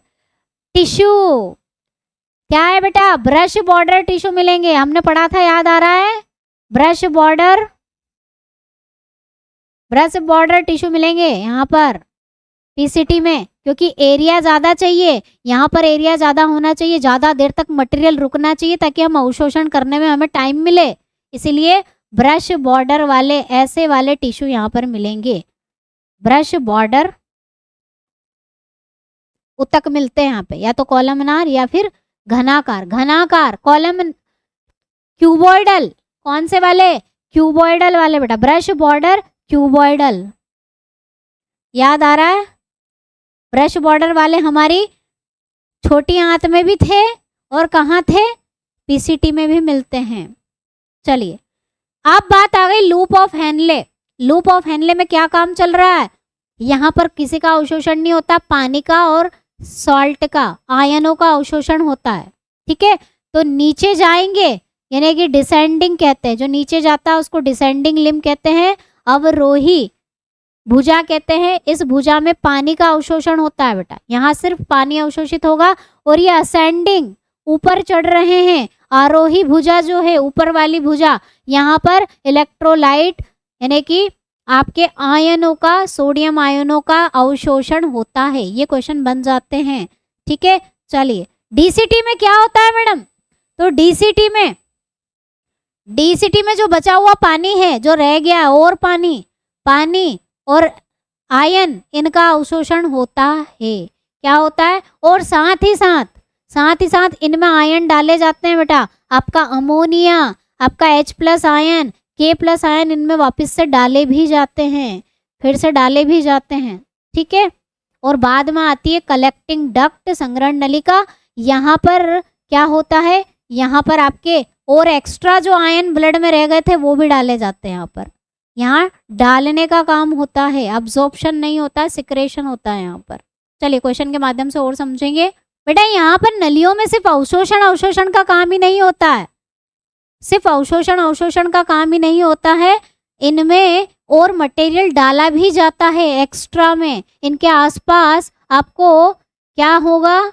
टिश्यू क्या है बेटा? ब्रश बॉर्डर टिश्यू मिलेंगे, हमने पढ़ा था, याद आ रहा है? ब्रश बॉर्डर टिश्यू मिलेंगे यहाँ पर पीसीटी में, क्योंकि एरिया ज़्यादा चाहिए। यहाँ पर एरिया ज़्यादा होना चाहिए, ज़्यादा देर तक मटेरियल रुकना चाहिए ताकि हम अवशोषण करने में हमें टाइम मिले। इसीलिए ब्रश बॉर्डर वाले ऐसे वाले टिश्यू यहाँ पर मिलेंगे। ब्रश बॉर्डर ऊतक मिलते हैं यहाँ पे, या तो कॉलमनार या फिर घनाकार कॉलम, क्यूबॉइडल। कौन से वाले? क्यूबॉइडल वाले बेटा। ब्रश बॉर्डर क्यूबॉइडल, याद आ रहा है? ब्रश बॉर्डर वाले हमारी छोटी आंत में भी थे और कहाँ थे? पीसीटी में भी मिलते हैं। चलिए अब बात आ गई loop of Henley. Loop of Henley में क्या काम चल रहा है? यहाँ पर किसी का अवशोषण नहीं होता, पानी का और सॉल्ट का, आयनों का अवशोषण होता है। ठीक है, तो नीचे जाएंगे यानी कि डिसेंडिंग कहते हैं, जो नीचे जाता है उसको डिसेंडिंग लिम्ब कहते हैं, अवरोही भुजा कहते हैं। इस भुजा में पानी का अवशोषण होता है बेटा, यहाँ सिर्फ पानी अवशोषित होगा। और ये असेंडिंग ऊपर चढ़ रहे हैं, आरोही भुजा जो है ऊपर वाली भुजा, यहाँ पर इलेक्ट्रोलाइट यानी कि आपके आयनों का, सोडियम आयनों का अवशोषण होता है। ये क्वेश्चन बन जाते हैं। ठीक है, चलिए डीसीटी में क्या होता है मैडम? तो डीसीटी में जो बचा हुआ पानी है, जो रह गया, और पानी और आयन, इनका अवशोषण होता है। क्या होता है? और साथ ही साथ इनमें आयन डाले जाते हैं बेटा। आपका अमोनिया, आपका H+ आयन, K+ आयन इनमें वापस से डाले भी जाते हैं, फिर से डाले भी जाते हैं। ठीक है, और बाद में आती है कलेक्टिंग डक्ट, संग्रहण नलिका। यहाँ पर क्या होता है? यहाँ पर आपके और एक्स्ट्रा जो आयन ब्लड में रह गए थे वो भी डाले जाते हैं। यहाँ डालने का काम होता है, अब्जॉर्प्शन नहीं होता, सिक्रेशन होता है यहाँ पर। चलिए क्वेश्चन के माध्यम से और समझेंगे। बेटा यहाँ पर नलियों में सिर्फ अवशोषण का काम ही नहीं होता है, सिर्फ अवशोषण अवशोषण का काम ही नहीं होता है, इनमें और मटेरियल डाला भी जाता है एक्स्ट्रा में। इनके आसपास आपको क्या होगा,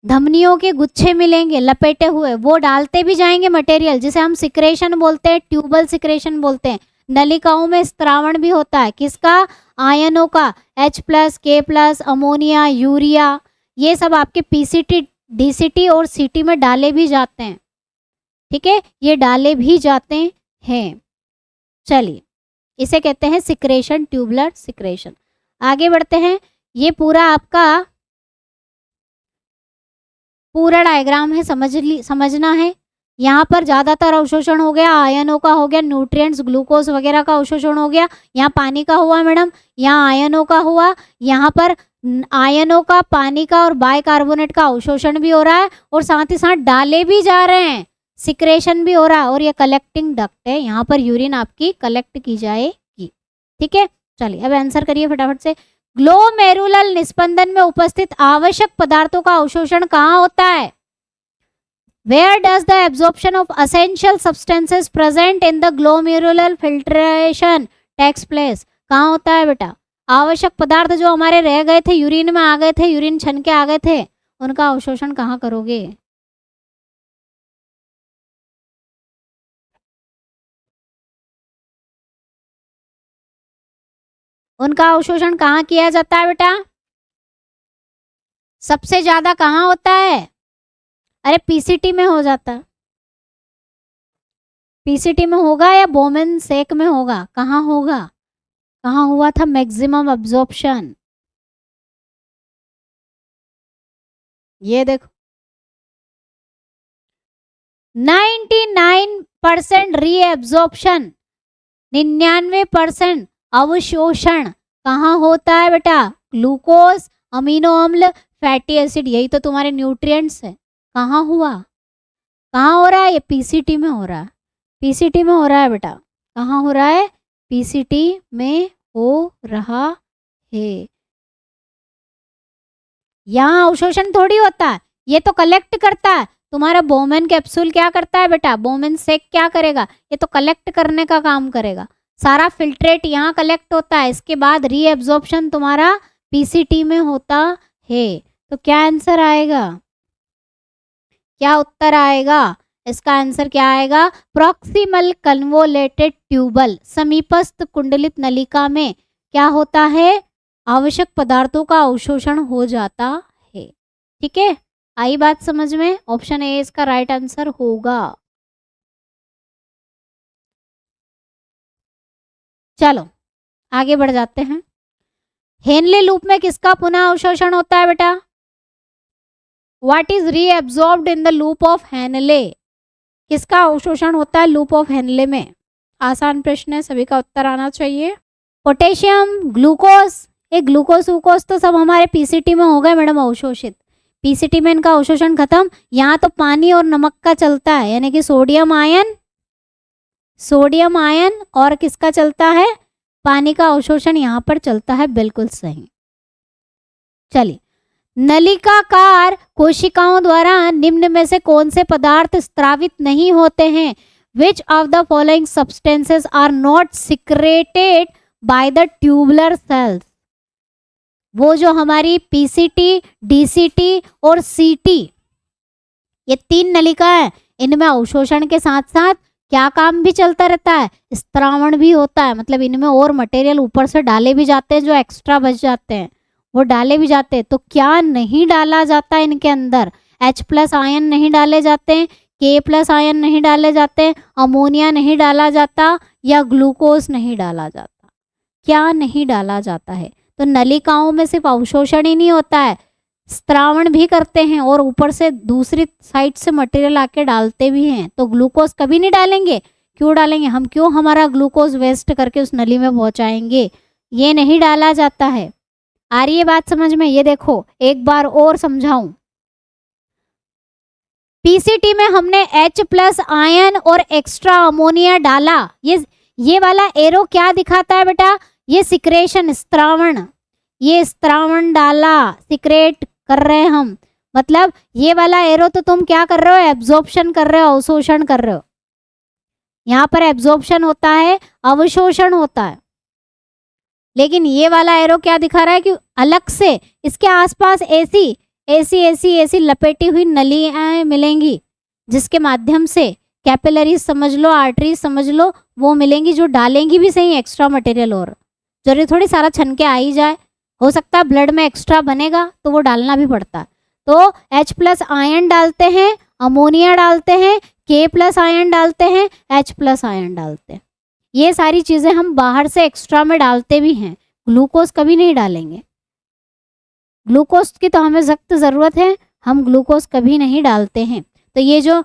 धमनियों के गुच्छे मिलेंगे लपेटे हुए, वो डालते भी जाएंगे मटेरियल, जिसे हम सिक्रेशन बोलते हैं, ट्यूबल सिक्रेशन बोलते हैं। नलिकाओं में स्त्रावण भी होता है, किसका, आयनों का, H+, K+, अमोनिया, यूरिया, ये सब आपके पीसीटी, डीसीटी और सीटी में डाले भी जाते हैं। ठीक है, ये डाले भी जाते हैं। चलिए, इसे कहते हैं सिक्रेशन, ट्यूबलर सिक्रेशन। आगे बढ़ते हैं। ये पूरा आपका पूरा डायग्राम है, समझना है। यहाँ पर ज़्यादातर अवशोषण हो गया, आयनों का हो गया, न्यूट्रिएंट्स ग्लूकोज वगैरह का अवशोषण हो गया। यहाँ पानी का हुआ मैडम, यहाँ आयनों का हुआ, यहाँ पर आयनों का, पानी का और बाइकार्बोनेट का अवशोषण भी हो रहा है और साथ ही साथ डाले भी जा रहे हैं, सिक्रेशन भी हो रहा है। और ये कलेक्टिंग डक्ट है, यहाँ पर यूरिन आपकी कलेक्ट की जाएगी। ठीक है, चलिए अब आंसर करिए फटाफट से। ग्लोमेरुलर निस्पंदन में उपस्थित आवश्यक पदार्थों का अवशोषण कहाँ होता है? Where does the absorption of essential substances present in the glomerular filtration takes place? कहाँ होता है बेटा? आवश्यक पदार्थ जो हमारे रह गए थे, यूरिन में आ गए थे, यूरिन छन के आ गए थे, उनका अवशोषण कहाँ करोगे? उनका अवशोषण कहाँ किया जाता है बेटा? सबसे ज्यादा कहाँ होता है? अरे पीसीटी में हो जाता है। पीसीटी में होगा या बोमेन सेक में होगा? कहाँ होगा? कहाँ हुआ था मैक्सिमम अब्जॉर्प्शन? ये देखो 99% रीएब्जॉर्प्शन, 99% अवशोषण कहाँ होता है बेटा? ग्लूकोज, अमीनो अम्ल, फैटी एसिड, यही तो तुम्हारे न्यूट्रिएंट्स है। कहाँ हुआ? कहाँ हो रहा है? ये पीसीटी में हो रहा है। पीसीटी में हो रहा है बेटा। कहाँ हो रहा है? पीसीटी में हो रहा है। यहाँ अवशोषण थोड़ी होता है, ये तो कलेक्ट करता है। तुम्हारा बोमेन कैप्सूल क्या करता है बेटा? बोमेन सेक क्या करेगा? ये तो कलेक्ट करने का काम करेगा। सारा फिल्ट्रेट यहाँ कलेक्ट होता है, इसके बाद रीएब्जॉर्प्शन तुम्हारा पीसीटी में होता है। तो क्या आंसर आएगा? क्या उत्तर आएगा? इसका आंसर क्या आएगा? प्रॉक्सिमल कन्वोलेटेड ट्यूबल, समीपस्थ कुंडलित नलिका में क्या होता है? आवश्यक पदार्थों का अवशोषण हो जाता है। ठीक है, आई बात समझ में? ऑप्शन ए इसका राइट आंसर होगा। चलो आगे बढ़ जाते हैं। हेनले लूप में किसका पुनः अवशोषण होता है बेटा? What is reabsorbed in the loop of Henle? किसका अवशोषण होता है लूप ऑफ हेनले में? आसान प्रश्न है, सभी का उत्तर आना चाहिए। पोटेशियम, ग्लूकोज, ये ग्लूकोज ग्लूकोज तो सब हमारे पीसीटी में हो गए मैडम अवशोषित। पीसीटी में इनका अवशोषण खत्म। यहाँ तो पानी और नमक का चलता है, यानी कि सोडियम आयन और किसका चलता है? पानी का अवशोषण यहाँ पर चलता है। बिल्कुल सही। चलिए, नलिकाकार कोशिकाओं द्वारा निम्न में से कौन से पदार्थ स्त्रावित नहीं होते हैं? Which of the following substances are not secreted by the tubular cells? वो जो हमारी पीसीटी, डीसीटी और सीटी, ये तीन नलिका है, इनमें अवशोषण के साथ साथ क्या काम भी चलता रहता है? स्त्रावण भी होता है। मतलब इनमें और मटेरियल ऊपर से डाले भी जाते हैं, जो एक्स्ट्रा बच जाते हैं वो डाले भी जाते हैं। तो क्या नहीं डाला जाता है इनके अंदर? H+ आयन नहीं डाले जाते हैं, K+ आयन नहीं डाले जाते हैं, अमोनिया नहीं डाला जाता, या ग्लूकोज नहीं डाला जाता? क्या नहीं डाला जाता है? तो नलिकाओं में सिर्फ अवशोषण ही नहीं होता है, स्त्रावण भी करते हैं और ऊपर से दूसरी साइड से मटेरियल आके डालते भी हैं। तो ग्लूकोज कभी नहीं डालेंगे। क्यों डालेंगे हम? क्यों हमारा ग्लूकोज वेस्ट करके उस नली में पहुंचाएंगे? ये नहीं डाला जाता है। आ रही है बात समझ में? ये देखो एक बार और समझाऊं। पीसीटी में हमने H+ आयन और एक्स्ट्रा अमोनिया डाला। ये वाला एरो क्या दिखाता है बेटा? ये सिक्रेशन, स्त्रावण। ये स्त्रावण डाला, सिक्रेट कर रहे हैं हम। मतलब ये वाला एरो तो तुम क्या कर रहे हो? एब्जॉर्प्शन कर रहे हो, अवशोषण कर रहे हो। यहाँ पर एब्जॉर्प्शन होता है, अवशोषण होता है। लेकिन ये वाला एरो क्या दिखा रहा है कि अलग से इसके आसपास ऐसी ऐसी ऐसी ऐसी लपेटी हुई नलियाँ मिलेंगी जिसके माध्यम से कैपिलरीज समझ लो, आर्टरीज समझ लो, वो मिलेंगी जो डालेंगी भी सही एक्स्ट्रा मटेरियल। और जरूरी थोड़ी सारा छन के आ ही जाए, हो सकता है ब्लड में एक्स्ट्रा बनेगा तो वो डालना भी पड़ता है। तो H+ आयन डालते हैं, अमोनिया डालते हैं, K+ आयन डालते हैं, H+ आयन डालते हैं। ये सारी चीज़ें हम बाहर से एक्स्ट्रा में डालते भी हैं, ग्लूकोज कभी नहीं डालेंगे। ग्लूकोज की तो हमें सख्त ज़रूरत है, हम ग्लूकोज कभी नहीं डालते हैं। तो ये जो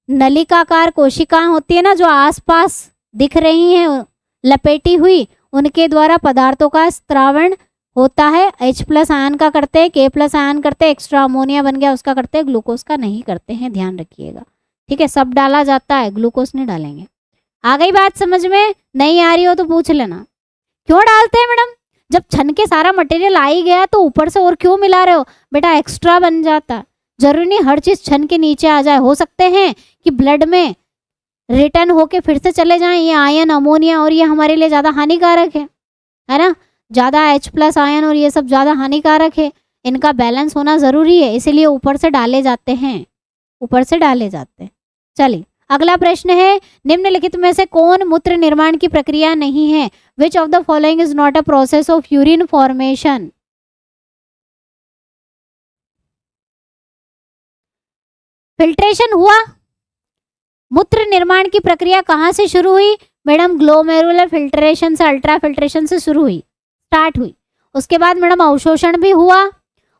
नलिकाकार कोशिकाएं होती है ना, जो आसपास दिख रही हैं लपेटी हुई, उनके द्वारा पदार्थों का स्त्रावण होता है। H+ आयन का करते हैं, K+ आयन करते हैं, एक्स्ट्रा अमोनिया बन गया उसका करते हैं, ग्लूकोज का नहीं करते हैं, ध्यान रखिएगा। ठीक है, सब डाला जाता है, ग्लूकोज नहीं डालेंगे। आ गई बात समझ में? नहीं आ रही हो तो पूछ लेना। क्यों डालते हैं मैडम? जब छन के सारा मटेरियल आ ही गया तो ऊपर से और क्यों मिला रहे हो? बेटा एक्स्ट्रा बन जाता है, जरूरी नहीं हर चीज छन के नीचे आ जाए। हो सकते हैं कि ब्लड में रिटर्न होके फिर से चले जाएं ये आयन, अमोनिया, और ये हमारे लिए ज़्यादा हानिकारक है ना। ज़्यादा H+ आयन और ये सब ज़्यादा हानिकारक है, इनका बैलेंस होना ज़रूरी है, इसीलिए ऊपर से डाले जाते हैं, ऊपर से डाले जाते हैं। चलिए अगला प्रश्न है, निम्नलिखित में से कौन मूत्र निर्माण की प्रक्रिया नहीं है? Which of the following is not a process of urine formation? Filtration हुआ, मूत्र निर्माण की प्रक्रिया कहाँ से शुरू हुई? मैडम ग्लोमेरुलर फिल्ट्रेशन से, अल्ट्रा फिल्ट्रेशन से शुरू हुई, स्टार्ट हुई। उसके बाद मैडम अवशोषण भी हुआ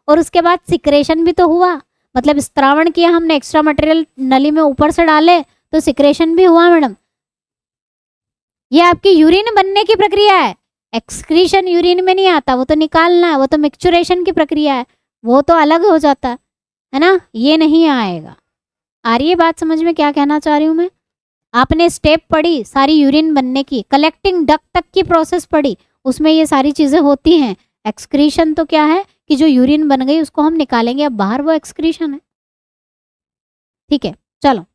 और उसके बाद सिक्रेशन भी तो हुआ, मतलब स्त्रावण किया हमने, एक्स्ट्रा मटेरियल नली में ऊपर से डाले तो सिक्रेशन भी हुआ मैडम। ये आपकी यूरिन बनने की प्रक्रिया है, एक्सक्रीशन यूरिन में नहीं आता, वो तो निकालना है, वो तो मिक्सचुरेशन की प्रक्रिया है, वो तो अलग हो जाता है ना, ये नहीं आएगा। आ रही है बात समझ में क्या कहना चाह रही हूँ मैं? आपने स्टेप पढ़ी सारी यूरिन बनने की, कलेक्टिंग डक्ट तक की प्रोसेस पढ़ी, उसमें ये सारी चीजें होती हैं। एक्सक्रीशन तो क्या है कि जो यूरिन बन गई उसको हम निकालेंगे अब बाहर, वो एक्सक्रीशन है। ठीक है, चलो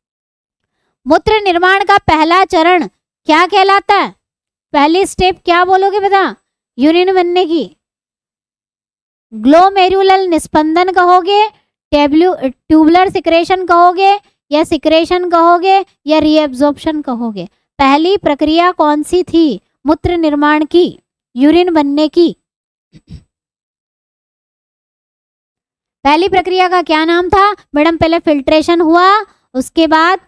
मूत्र निर्माण का पहला चरण क्या कहलाता है? पहली स्टेप क्या बोलोगे बता? यूरिन बनने की ग्लोमेरुलर निस्पंदन कहोगे, ट्यूबुलर सिक्रेशन कहोगे, या सिक्रेशन कहोगे, या रीएब्जॉर्प्शन कहोगे? पहली प्रक्रिया कौन सी थी मूत्र निर्माण की, यूरिन बनने की? पहली प्रक्रिया का क्या नाम था मैडम? पहले फिल्ट्रेशन हुआ, उसके बाद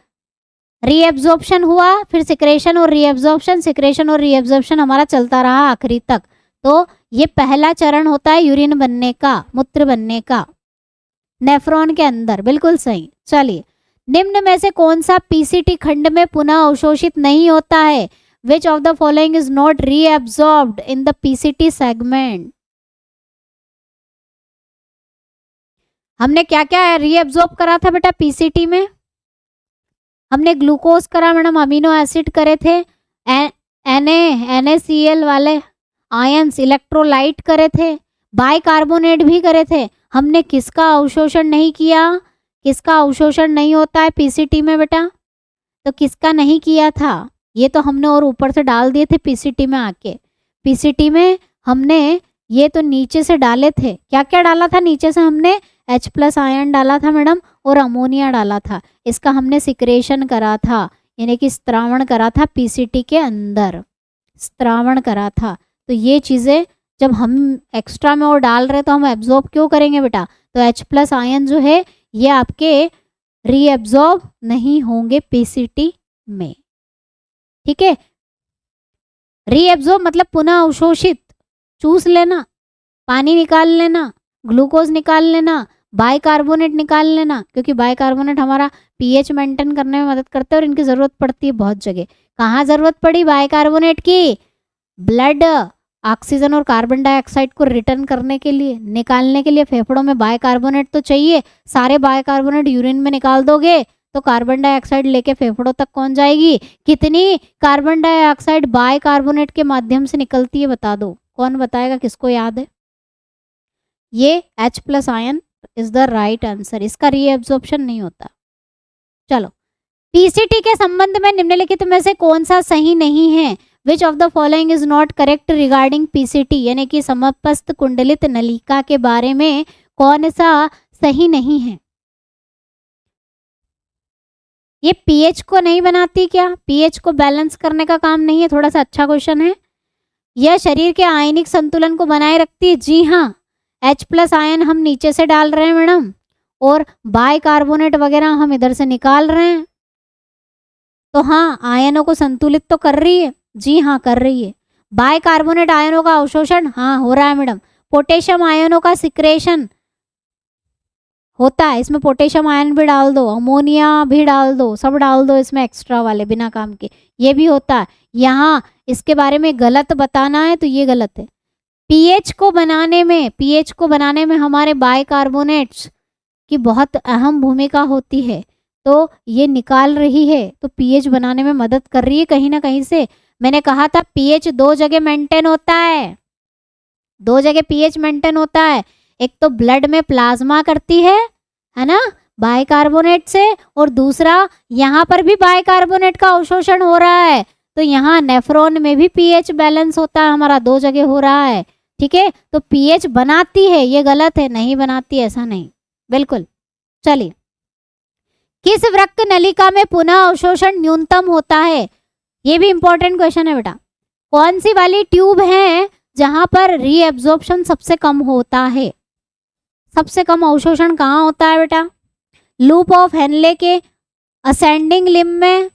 रीएब्जॉर्प्शन हुआ, फिर सिक्रेशन और रीएब्जॉर्प्शन, सिक्रेशन और रीएब्जॉर्प्शन हमारा चलता रहा आखिरी तक। तो ये पहला चरण होता है यूरिन बनने का, मूत्र बनने का, नेफ्रॉन के अंदर, बिल्कुल सही। चलिए निम्न में से कौन सा पीसीटी खंड में पुनः अवशोषित नहीं होता है? Which of the following is not reabsorbed in the PCT segment? हमने क्या क्या रीएब्जॉर्ब करा था बेटा पीसीटी में? हमने ग्लूकोज करा मैडम, अमीनो एसिड करे थे, NaCl वाले आयंस, इलेक्ट्रोलाइट करे थे, बाइकार्बोनेट भी करे थे। हमने किसका अवशोषण नहीं किया? किसका अवशोषण नहीं होता है पीसीटी में बेटा? तो किसका नहीं किया था? ये तो हमने और ऊपर से डाल दिए थे पीसीटी में आके। पीसीटी में हमने ये तो नीचे से डाले थे, क्या क्या डाला था नीचे से? हमने H+ आयन डाला था मैडम और अमोनिया डाला था, इसका हमने सिक्रेशन करा था, यानी कि स्त्रावण करा था पीसीटी के अंदर, स्त्रावण करा था। तो ये चीज़ें जब हम एक्स्ट्रा में और डाल रहे तो हम एब्जॉर्ब क्यों करेंगे बेटा? तो H+ आयन जो है ये आपके रीएब्जॉर्ब नहीं होंगे पीसीटी में। ठीक है, रीएब्जॉर्ब मतलब पुनः अवशोषित, चूस लेना, पानी निकाल लेना, ग्लूकोज निकाल लेना, बाइकार्बोनेट निकाल लेना, क्योंकि बाइकार्बोनेट हमारा पीएच मेंटेन करने में मदद करते हैं और इनकी ज़रूरत पड़ती है बहुत जगह। कहाँ ज़रूरत पड़ी बाइकार्बोनेट की? ब्लड ऑक्सीजन और कार्बन डाइऑक्साइड को रिटर्न करने के लिए, निकालने के लिए फेफड़ों में बाइकार्बोनेट तो चाहिए। सारे बाइकार्बोनेट यूरिन में निकाल दोगे तो कार्बन डाइऑक्साइड लेके फेफड़ों तक कौन जाएगी? कितनी कार्बन डाइऑक्साइड बाइकार्बोनेट के माध्यम से निकलती है बता दो, कौन बताएगा? किसको याद है? ये H+ ion is the right answer, इसका रीएब्जॉर्प्शन नहीं होता। चलो पीसीटी के संबंध में निम्नलिखित में से कौन सा सही नहीं है? Which of the following is not correct regarding PCT, यानी कि समपस्त कुंडलित नलिका के बारे में कौन सा सही नहीं है? ये पीएच को नहीं बनाती क्या? पीएच को बैलेंस करने का काम नहीं है? थोड़ा सा अच्छा क्वेश्चन है। यह शरीर के आयनिक संतुलन को बनाए रखती है। जी हाँ, H+ आयन हम नीचे से डाल रहे हैं मैडम, और बाइकार्बोनेट वगैरह हम इधर से निकाल रहे हैं। तो हाँ, आयनों को संतुलित तो कर रही है। जी हाँ, कर रही है। बाइकार्बोनेट आयनों का अवशोषण हाँ हो रहा है मैडम। पोटेशियम आयनों का सिक्रेशन होता है, इसमें पोटेशियम आयन भी डाल दो, अमोनिया भी डाल दो, सब डाल दो इसमें एक्स्ट्रा वाले बिना काम के, ये भी होता है। यहाँ इसके बारे में गलत बताना है तो ये गलत है। पीएच को बनाने में हमारे बाइकार्बोनेट्स की बहुत अहम भूमिका होती है, तो ये निकाल रही है, तो पीएच बनाने में मदद कर रही है कहीं ना कहीं से। मैंने कहा था पीएच 2 जगह मेंटेन होता है, 2 जगह पीएच मेंटेन होता है। एक तो ब्लड में प्लाज्मा करती है ना, बाइकार्बोनेट से, और दूसरा यहाँ पर भी बाइकार्बोनेट का अवशोषण हो रहा है, तो यहाँ नेफ्रॉन में भी पीएच बैलेंस होता है हमारा, 2 जगह हो रहा है। ठीक है, तो पीएच बनाती है, ये गलत है, नहीं बनाती, ऐसा नहीं, बिल्कुल। चलिए, किस वृक्क नलिका में पुनः अवशोषण न्यूनतम होता है? ये भी इंपॉर्टेंट क्वेश्चन है बेटा। कौन सी वाली ट्यूब है जहां पर रीएब्जॉर्प्शन सबसे कम होता है? सबसे कम अवशोषण कहाँ होता है बेटा? लूप ऑफ हेनले के असेंडिंग लिम्ब में,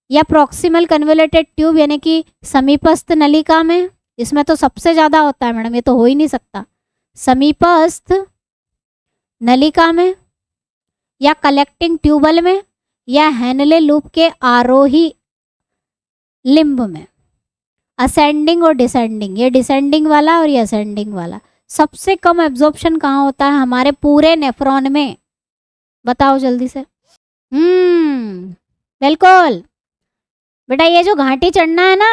या प्रॉक्सिमल कन्वोल्यूटेड ट्यूब यानी कि समीपस्थ नलिका में? इसमें तो सबसे ज्यादा होता है मैडम, ये तो हो ही नहीं सकता। समीपस्थ नलिका में, या कलेक्टिंग ट्यूबल में, या हेनले लूप के आरोही लिम्ब में। असेंडिंग और डिसेंडिंग, ये डिसेंडिंग वाला और ये असेंडिंग वाला। सबसे कम एब्जॉर्प्शन कहाँ होता है हमारे पूरे नेफ्रॉन में? बताओ जल्दी से। बिल्कुल बेटा, ये जो घाटी चढ़ना है ना,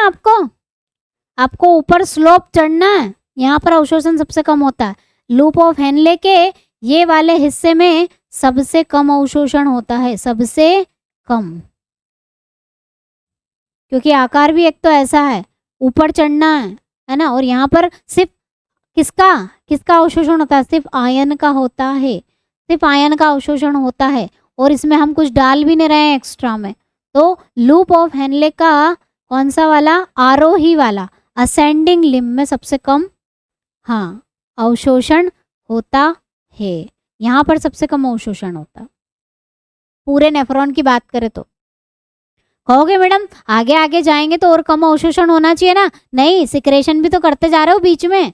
आपको ऊपर स्लोप चढ़ना है, यहाँ पर अवशोषण सबसे कम होता है। लूप ऑफ हेनले के ये वाले हिस्से में सबसे कम अवशोषण होता है, सबसे कम, क्योंकि आकार भी एक तो ऐसा है, ऊपर चढ़ना है ना, और यहाँ पर सिर्फ किसका अवशोषण होता है? सिर्फ आयन का होता है, सिर्फ आयन का अवशोषण होता है, और इसमें हम कुछ डाल भी नहीं रहे हैं एक्स्ट्रा में। तो लूप ऑफ हेनले का कौन सा वाला? आरोही वाला, असेंडिंग लिम्ब में सबसे कम हाँ अवशोषण होता है। यहाँ पर सबसे कम अवशोषण होता, पूरे नेफ्रॉन की बात करें तो। कहोगे मैडम आगे आगे जाएंगे तो और कम अवशोषण होना चाहिए ना? नहीं, सिक्रेशन भी तो करते जा रहे हो, बीच में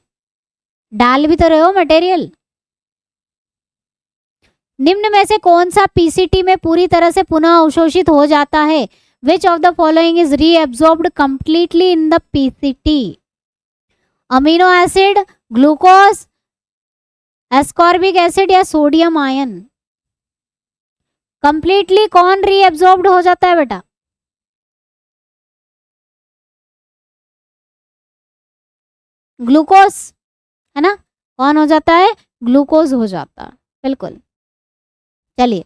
डाल भी तो रहे हो मटेरियल। निम्न में से कौन सा पीसीटी में पूरी तरह से पुनः अवशोषित हो जाता है? Which of the following is reabsorbed completely in the PCT? Amino acid, glucose, ascorbic acid, या सोडियम आयन? कंप्लीटली कौन रीएब्सॉर्ब्ड हो जाता है बेटा? ग्लूकोज है ना, कौन हो जाता है? ग्लूकोज हो जाता है, बिल्कुल। चलिए,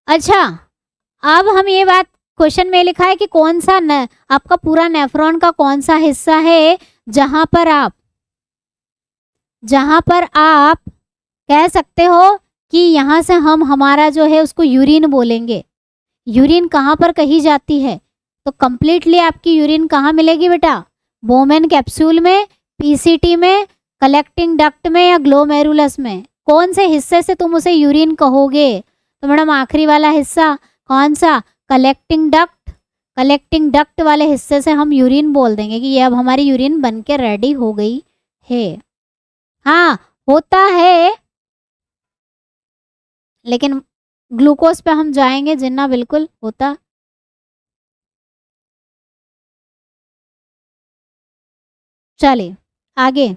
अच्छा, अब हम ये बात, क्वेश्चन में लिखा है कि कौन सा आपका पूरा नेफ्रॉन का कौन सा हिस्सा है जहां पर आप कह सकते हो कि यहाँ से हम हमारा जो है उसको यूरिन बोलेंगे। यूरिन कहाँ पर कही जाती है? तो कंप्लीटली आपकी यूरिन कहाँ मिलेगी बेटा? बोमेन कैप्सूल में, पीसीटी में, कलेक्टिंग डक्ट में, या ग्लोमेरुलस में? कौन से हिस्से से तुम उसे यूरिन कहोगे? तो मैडम आखिरी वाला हिस्सा, कौन सा? Collecting duct. कलेक्टिंग डक्ट वाले हिस्से से हम यूरिन बोल देंगे कि ये अब हमारी यूरिन बन के रेडी हो गई है। हाँ होता है, लेकिन ग्लूकोज पे हम जाएंगे जिन्ना, बिल्कुल होता। चलिए आगे,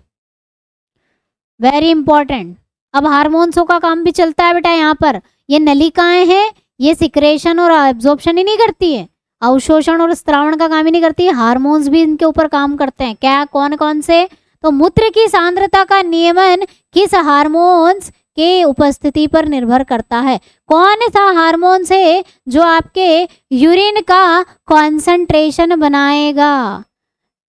वेरी इंपॉर्टेंट। अब हार्मोन्सों का काम भी चलता है बेटा यहाँ पर। ये नलिकाएं हैं, ये सिक्रेशन और एब्जॉर्प्शन ही नहीं करती है, अवशोषण और स्त्रावण का काम ही नहीं करती है, हार्मोन्स भी इनके ऊपर काम करते हैं। क्या? कौन कौन से? तो मूत्र की सांद्रता का नियमन किस हार्मोन्स के उपस्थिति पर निर्भर करता है? कौन सा हार्मोन है जो आपके यूरिन का कॉन्सेंट्रेशन बनाएगा?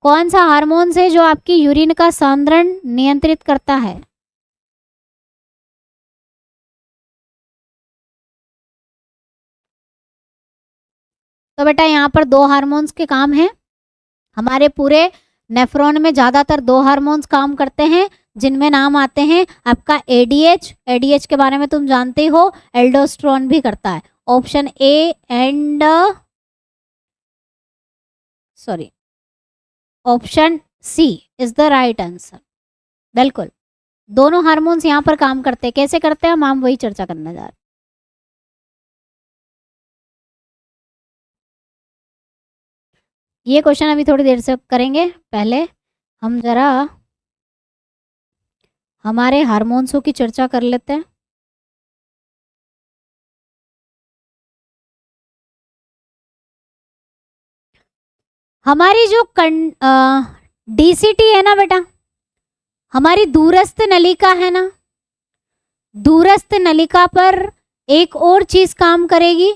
कौन सा हार्मोन है जो आपकी यूरिन का सांद्रण नियंत्रित करता है? तो बेटा यहाँ पर दो हार्मोन्स के काम हैं। हमारे पूरे नेफ्रॉन में ज्यादातर दो हार्मोन्स काम करते हैं, जिनमें नाम आते हैं आपका एडीएच, एडीएच के बारे में तुम जानते हो, एल्डोस्टेरोन भी करता है। Option A and option C is the right answer. बिल्कुल, दोनों हार्मोन्स यहाँ पर काम करते हैं। कैसे करते हैं हम वही चर्चा करने जा रहे हैं। ये क्वेश्चन अभी थोड़ी देर से करेंगे, पहले हम जरा हमारे हार्मोन्सों की चर्चा कर लेते हैं। हमारी जो डीसीटी है ना बेटा, हमारी दूरस्थ नलिका है ना, दूरस्थ नलिका पर एक और चीज काम करेगी।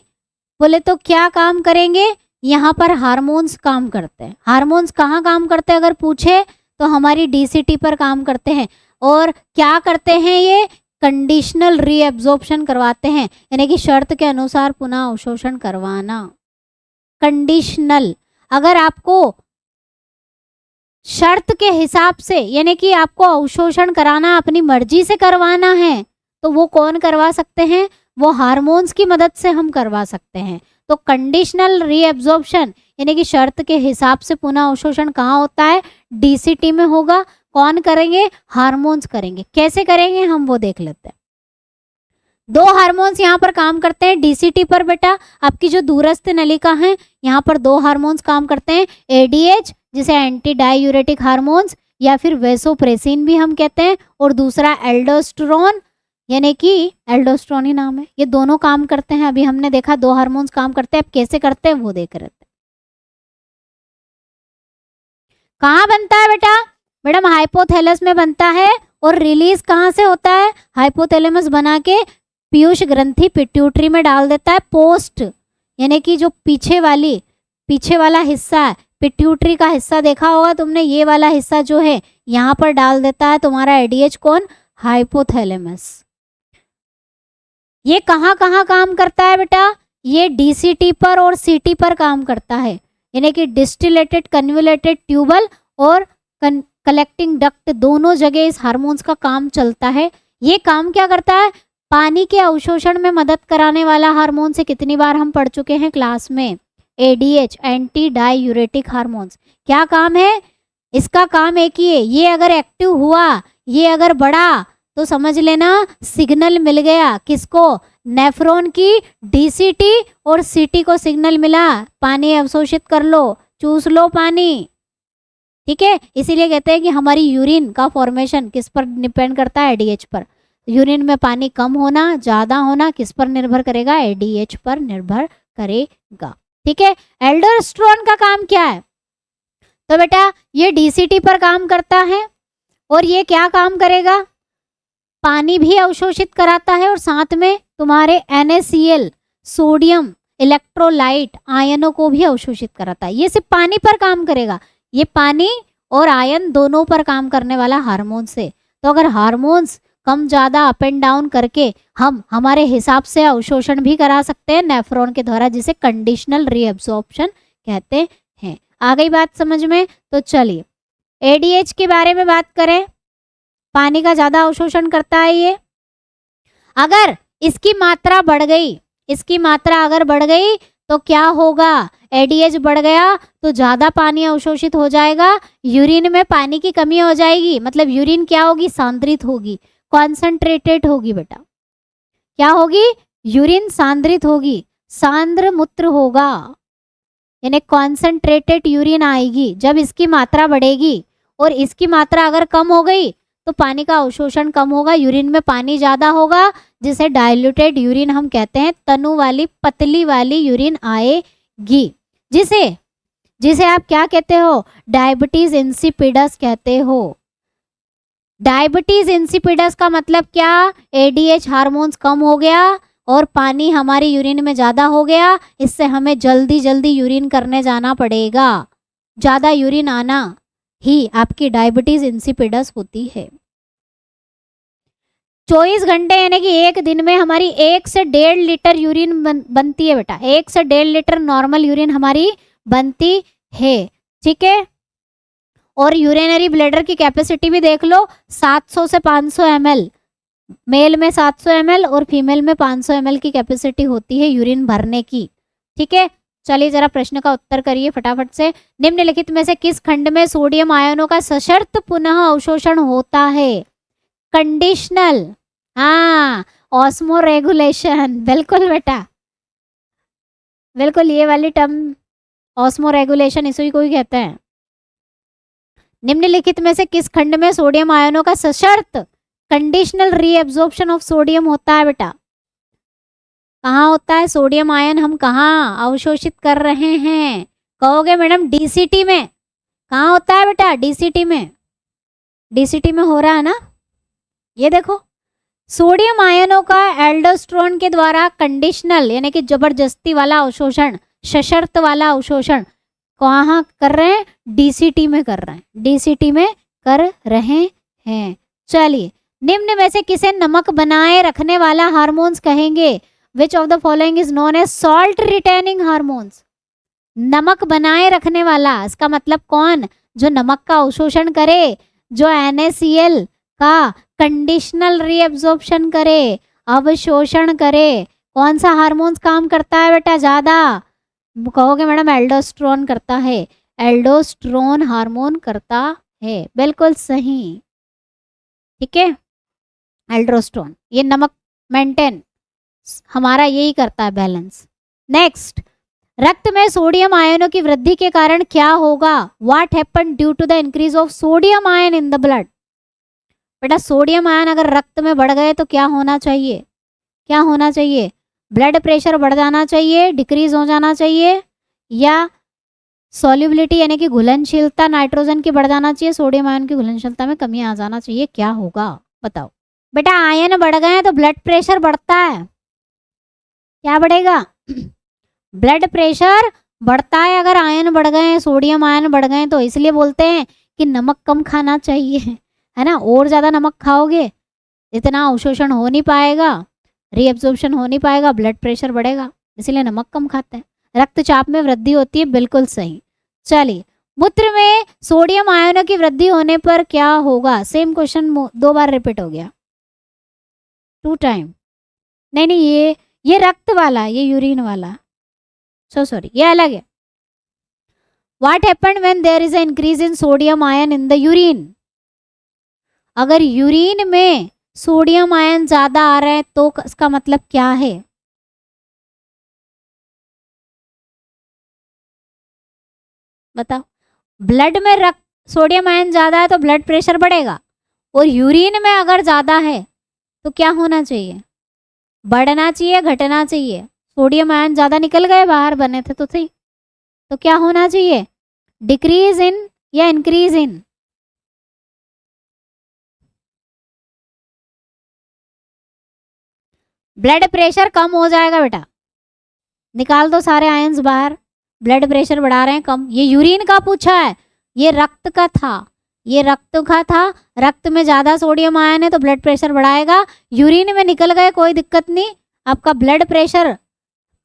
बोले तो क्या काम करेंगे? यहाँ पर हार्मोन्स काम करते हैं। हार्मोन्स कहाँ काम करते हैं अगर पूछे तो हमारी डीसीटी पर काम करते हैं। और क्या करते हैं ये? कंडीशनल रीएब्जॉर्प्शन करवाते हैं, यानी कि शर्त के अनुसार पुनः अवशोषण करवाना। कंडीशनल, अगर आपको शर्त के हिसाब से यानी कि आपको अवशोषण कराना अपनी मर्जी से करवाना है तो वो कौन करवा सकते हैं? वो हार्मोन्स की मदद से हम करवा सकते हैं। तो कंडीशनल रीएब्जॉर्प्शन यानी कि शर्त के हिसाब से पुनः अवशोषण कहाँ होता है? डीसीटी में होगा। कौन करेंगे? हार्मोन्स करेंगे। कैसे करेंगे हम वो देख लेते हैं। दो हार्मोन्स यहाँ पर काम करते हैं डीसीटी पर बेटा। आपकी जो दूरस्थ नलिका है यहाँ पर दो हार्मोन्स काम करते हैं, एडीएच जिसे एंटी डायूरेटिक हार्मोन्स या फिर वेसोप्रेसिन भी हम कहते हैं, और दूसरा एल्डोस्टेरोन यानी कि एल्डोस्टेरोन ही नाम है। ये दोनों काम करते हैं। अभी हमने देखा दो हार्मोन्स काम करते हैं, अब कैसे करते हैं वो देख रहे थे। कहाँ बनता है बेटा? मैडम हाइपोथैलस में बनता है। और रिलीज कहाँ से होता है? हाइपोथैलेमस बना के पीयूष ग्रंथि पिट्यूटरी में डाल देता है। पोस्ट यानी कि जो पीछे वाला हिस्सा है, पिट्यूटरी का हिस्सा देखा होगा तुमने, ये वाला हिस्सा जो है यहाँ पर डाल देता है तुम्हारा एडीएच। कौन? हाइपोथैलेमस। ये कहाँ कहाँ काम करता है बेटा? ये डीसीटी पर और सीटी पर काम करता है, यानी कि डिस्टिलेटेड कन्वुलेटेड ट्यूबल और कलेक्टिंग डक्ट, दोनों जगह इस हार्मोन्स का काम चलता है। ये काम क्या करता है? पानी के अवशोषण में मदद कराने वाला हार्मोन से कितनी बार हम पढ़ चुके हैं क्लास में, एडीएच एंटी डायूरेटिक हार्मोन्स। क्या काम है इसका? काम एक ही है, ये अगर एक्टिव हुआ, ये अगर बढ़ा तो समझ लेना सिग्नल मिल गया। किसको? नेफ्रॉन की डीसीटी और सीटी को सिग्नल मिला, पानी अवशोषित कर लो, चूस लो पानी। ठीक है, इसीलिए कहते हैं कि हमारी यूरिन का फॉर्मेशन किस पर डिपेंड करता है? एडीएच पर। यूरिन में पानी कम होना ज्यादा होना किस पर निर्भर करेगा? एडीएच पर निर्भर करेगा। ठीक है, एल्डोस्टेरोन का काम क्या है? तो बेटा ये डीसीटी पर काम करता है और ये क्या काम करेगा? पानी भी अवशोषित कराता है और साथ में तुम्हारे NaCl सोडियम इलेक्ट्रोलाइट आयनों को भी अवशोषित कराता है। ये सिर्फ पानी पर काम करेगा, ये पानी और आयन दोनों पर काम करने वाला हार्मोन से। तो अगर हार्मोन्स कम ज़्यादा अप एंड डाउन करके हम हमारे हिसाब से अवशोषण भी करा सकते हैं नेफ्रॉन के द्वारा, जिसे कंडीशनल रीअब्सॉर्प्शन कहते हैं। आ गई बात समझ में? तो चलिए एडीएच के बारे में बात करें। पानी का ज़्यादा अवशोषण करता है ये। अगर इसकी मात्रा बढ़ गई, इसकी मात्रा अगर बढ़ गई तो क्या होगा? एडीएच बढ़ गया तो ज़्यादा पानी अवशोषित हो जाएगा, यूरिन में पानी की कमी हो जाएगी। मतलब यूरिन क्या होगी? सांद्रित होगी, कॉन्सेंट्रेटेड होगी बेटा। क्या होगी? यूरिन सांद्रित होगी, सांद्र मूत्र होगा, यानी कॉन्सेंट्रेटेड यूरिन आएगी। जब इसकी मात्रा बढ़ेगी और इसकी मात्रा अगर कम हो गई तो पानी का अवशोषण कम होगा, यूरिन में पानी ज़्यादा होगा, जिसे डाइल्यूटेड यूरिन हम कहते हैं। तनु वाली पतली वाली यूरिन आएगी, जिसे आप क्या कहते हो? डायबिटीज इंसिपिडस कहते हो। डायबिटीज इंसिपिडस का मतलब क्या? एडीएच हार्मोन्स कम हो गया और पानी हमारी यूरिन में ज़्यादा हो गया, इससे हमें जल्दी जल्दी यूरिन करने जाना पड़ेगा। ज़्यादा यूरिन आना ही आपकी डायबिटीज इंसिपिडस होती है। 24 घंटे यानी कि एक दिन में हमारी 1 से 1.5 लीटर यूरिन बनती है बेटा। 1 से 1.5 लीटर नॉर्मल यूरिन हमारी बनती है, ठीक है। और यूरिनरी ब्लैडर की कैपेसिटी भी देख लो, 700 से 500 ml, मेल में 700 ml और फीमेल में 500 ml की कैपेसिटी होती है यूरिन भरने की, ठीक है। चलिए जरा प्रश्न का उत्तर करिए फटाफट से। निम्नलिखित में से किस खंड में सोडियम आयनों का सशर्त पुनः अवशोषण होता है? कंडीशनल, हाँ, ऑस्मो रेगुलेशन, बिल्कुल बेटा, बिल्कुल ये वाली टर्म ऑस्मो रेगुलेशन इसी को ही कहते हैं। निम्नलिखित में से किस खंड में सोडियम आयनों का सशर्त कंडीशनल रीएब्जॉर्प्शन ऑफ सोडियम होता है बेटा? कहाँ होता है सोडियम आयन, हम कहाँ अवशोषित कर रहे हैं? कहोगे मैडम डीसीटी में। कहाँ होता है बेटा? डीसीटी में। डीसीटी में हो रहा है ना, ये देखो। सोडियम आयनों का एल्डोस्टेरोन के द्वारा कंडीशनल यानी कि जबरदस्ती वाला अवशोषण, सशर्त वाला अवशोषण कहाँ कर रहे हैं? डीसीटी में कर रहे हैं, डीसीटी में कर रहे हैं। चलिए, निम्न में से किसे नमक बनाए रखने वाला हार्मोन्स कहेंगे? Which of the following is known as salt retaining hormones? नमक बनाए रखने वाला, इसका मतलब कौन? जो नमक का अवशोषण करे, जो NaCl का कंडीशनल रीअब्जॉर्प्शन करे, अवशोषण करे। कौन सा हार्मोन्स काम करता है बेटा ज्यादा? कहोगे मैडम एल्डोस्टेरोन करता है, एल्डोस्टेरोन हार्मोन करता है, बिल्कुल सही, ठीक है। एल्डोस्टेरोन ये नमक मेंटेन हमारा यही करता है, बैलेंस। नेक्स्ट, रक्त में सोडियम आयनों की वृद्धि के कारण क्या होगा? What happen due to the increase of sodium ion in the blood? बेटा सोडियम आयन अगर रक्त में बढ़ गए तो क्या होना चाहिए? क्या होना चाहिए? ब्लड प्रेशर बढ़ जाना चाहिए, डिक्रीज हो जाना चाहिए, या सॉल्युबिलिटी यानी कि घुलनशीलता नाइट्रोजन की बढ़ जाना चाहिए, सोडियम आयन की घुलनशीलता में कमी आ जाना चाहिए? क्या होगा बताओ? बेटा आयन बढ़ गए तो ब्लड प्रेशर बढ़ता है, क्या बढ़ेगा? ब्लड प्रेशर बढ़ता है अगर आयन बढ़ गए, सोडियम आयन बढ़ गए तो। इसलिए बोलते हैं कि नमक कम खाना चाहिए, है ना। और ज़्यादा नमक खाओगे इतना अवशोषण हो नहीं पाएगा, रीअब्जॉर्प्शन हो नहीं पाएगा, ब्लड प्रेशर बढ़ेगा, इसलिए नमक कम खाते हैं। रक्तचाप में वृद्धि होती है, बिल्कुल सही। चलिए, मूत्र में सोडियम आयनों की वृद्धि होने पर क्या होगा? सेम क्वेश्चन 2 बार रिपीट हो गया, 2 टाइम। नहीं, ये रक्त वाला, ये यूरिन वाला, सॉरी, ये अलग है। What happened when there is an increase in sodium ion in the urine? अगर यूरिन में सोडियम आयन ज्यादा आ रहा है तो इसका मतलब क्या है? बताओ। ब्लड में रक्त सोडियम आयन ज्यादा है तो ब्लड प्रेशर बढ़ेगा, और यूरिन में अगर ज्यादा है तो क्या होना चाहिए? बढ़ना चाहिए, घटना चाहिए? सोडियम आयन ज्यादा निकल गए बाहर, बने थे तो सही, तो क्या होना चाहिए? डिक्रीज इन या इंक्रीज इन? ब्लड प्रेशर कम हो जाएगा बेटा, निकाल दो सारे आयंस बाहर, ब्लड प्रेशर बढ़ा रहे हैं कम। ये यूरिन का पूछा है, ये रक्त का था, ये रक्त का था। रक्त में ज़्यादा सोडियम आयन है तो ब्लड प्रेशर बढ़ाएगा, यूरिन में निकल गए कोई दिक्कत नहीं, आपका ब्लड प्रेशर